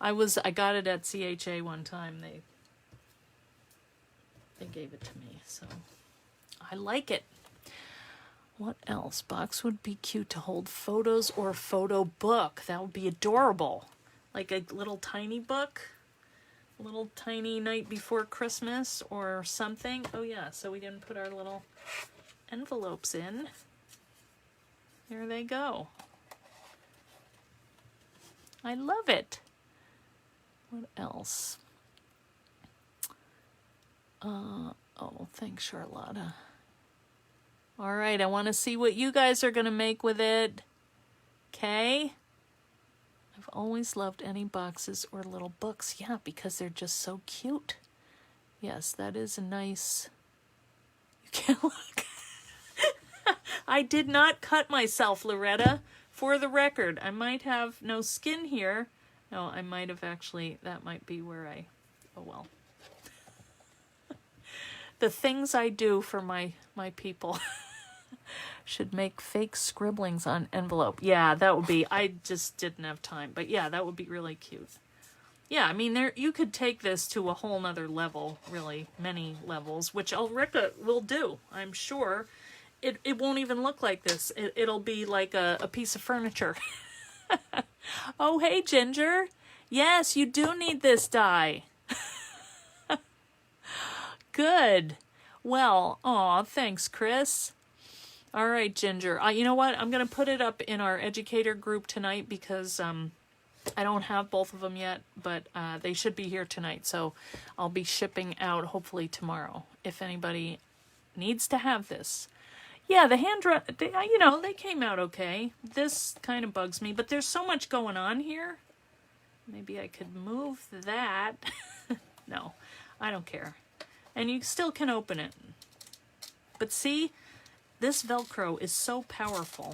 I got it at CHA one time. They gave it to me, so I like it. What else? Box would be cute to hold photos or a photo book. That would be adorable. Like a little tiny book. A little tiny night before Christmas or something. Oh yeah, so we didn't put our little envelopes in. There they go. I love it. What else? Oh, thanks, Charlotta. All right, I want to see what you guys are going to make with it. Okay? I've always loved any boxes or little books. Yeah, because they're just so cute. Yes, that is a nice... You can't look. I did not cut myself, Loretta. For the record, I might have no skin here. No, I might have actually... That might be where I... Oh, well. The things I do for my people. Should make fake scribblings on envelope. Yeah, that would be, I just didn't have time. But yeah, that would be really cute. Yeah, I mean, you could take this to a whole nother level, really, many levels, which Ulrika will do, I'm sure. It won't even look like this. It'll be like a piece of furniture. Oh, hey, Ginger. Yes, you do need this die. Good. Well, aw, thanks, Chris. All right, Ginger. You know what? I'm going to put it up in our educator group tonight because I don't have both of them yet, but they should be here tonight. So I'll be shipping out hopefully tomorrow if anybody needs to have this. Yeah, the hand drawn, you know, they came out okay. This kind of bugs me, but there's so much going on here. Maybe I could move that. No, I don't care. And you still can open it. But see, this Velcro is so powerful.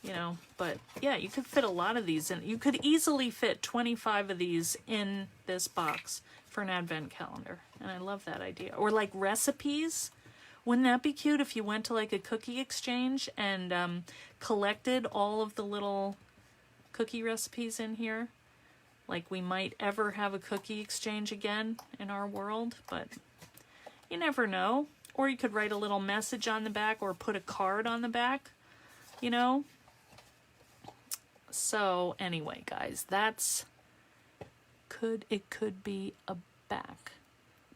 You know, but yeah, you could fit a lot of these in. You could easily fit 25 of these in this box for an advent calendar. And I love that idea. Or like recipes. Wouldn't that be cute if you went to like a cookie exchange and collected all of the little cookie recipes in here? Like we might ever have a cookie exchange again in our world, but you never know. Or you could write a little message on the back or put a card on the back, you know? So anyway, guys, that's it could be a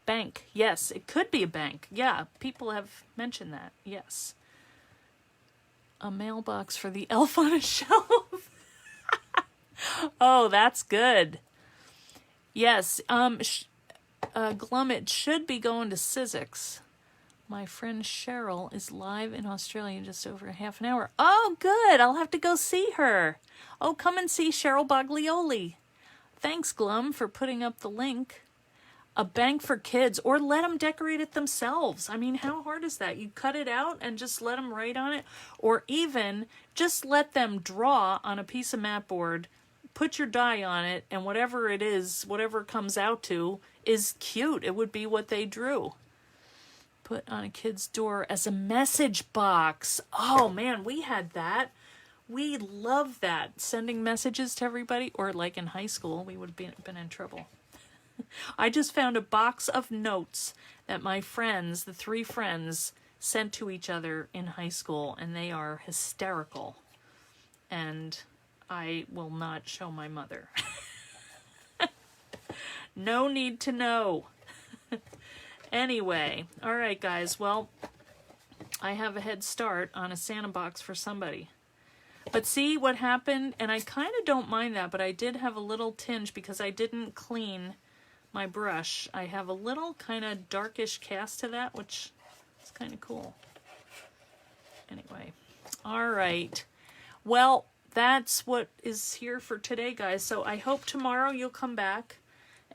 bank. Yes, it could be a bank. Yeah, people have mentioned that. Yes. A mailbox for the elf on a shelf. Oh, that's good. Yes, Glum, it should be going to Sizzix. My friend Cheryl is live in Australia in just over half an hour. Oh, good. I'll have to go see her. Oh, come and see Cheryl Baglioli. Thanks, Glum, for putting up the link. A bank for kids, or let them decorate it themselves. I mean, how hard is that? You cut it out and just let them write on it, or even just let them draw on a piece of matboard, put your die on it, and whatever it is, whatever it comes out to, is cute. It would be what they drew. Put on a kid's door as a message box. Oh man, we had that. We loved that. Sending messages to everybody, or like in high school, we would have been in trouble. I just found a box of notes that my friends, the 3 friends, sent to each other in high school, and they are hysterical. And I will not show my mother. No need to know. Anyway, all right, guys. Well, I have a head start on a Santa box for somebody. But see what happened? And I kind of don't mind that, but I did have a little tinge because I didn't clean my brush. I have a little kind of darkish cast to that, which is kind of cool. Anyway, all right. Well, that's what is here for today, guys. So I hope tomorrow you'll come back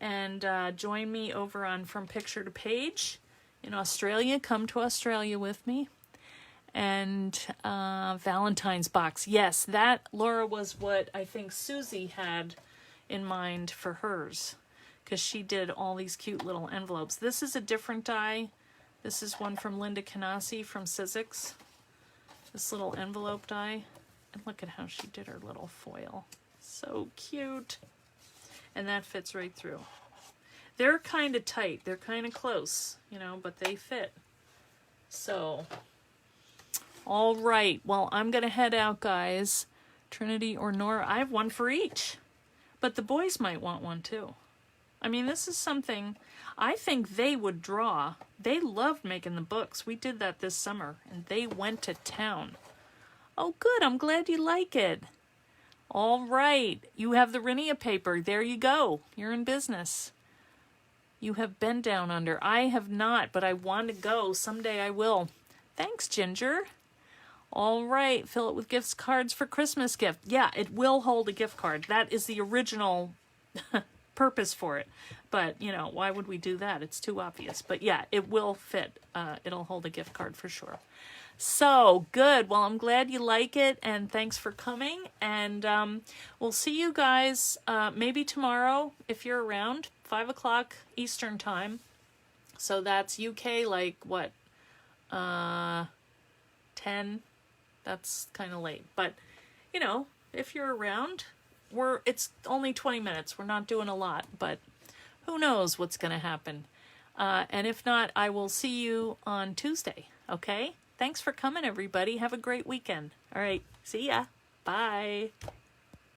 and join me over on From Picture to Page in Australia. Come to Australia with me. And Valentine's box. Yes, that, Laura, was what I think Susie had in mind for hers, because she did all these cute little envelopes. This is a different die. This is one from Linda Canasi from Sizzix. This little envelope die. And look at how she did her little foil. So cute. And that fits right through. They're kind of tight. They're kind of close, you know, but they fit. So, all right. Well, I'm going to head out, guys. Trinity or Nora. I have one for each. But the boys might want one, too. I mean, this is something I think they would draw. They loved making the books. We did that this summer, and they went to town. Oh, good. I'm glad you like it. All right. You have the Rhinea paper. There you go. You're in business. You have been down under. I have not, but I want to go. Someday I will. Thanks, Ginger. All right. Fill it with gift cards for Christmas gift. Yeah, it will hold a gift card. That is the original purpose for it. But, you know, why would we do that? It's too obvious. But yeah, it will fit. It'll hold a gift card for sure. So, good. Well, I'm glad you like it, and thanks for coming. And we'll see you guys maybe tomorrow, if you're around, 5 o'clock Eastern time. So that's UK, like, what, 10? That's kind of late. But, you know, if you're around, it's only 20 minutes. We're not doing a lot, but who knows what's going to happen. And if not, I will see you on Tuesday, okay? Thanks for coming, everybody. Have a great weekend. All right. See ya. Bye.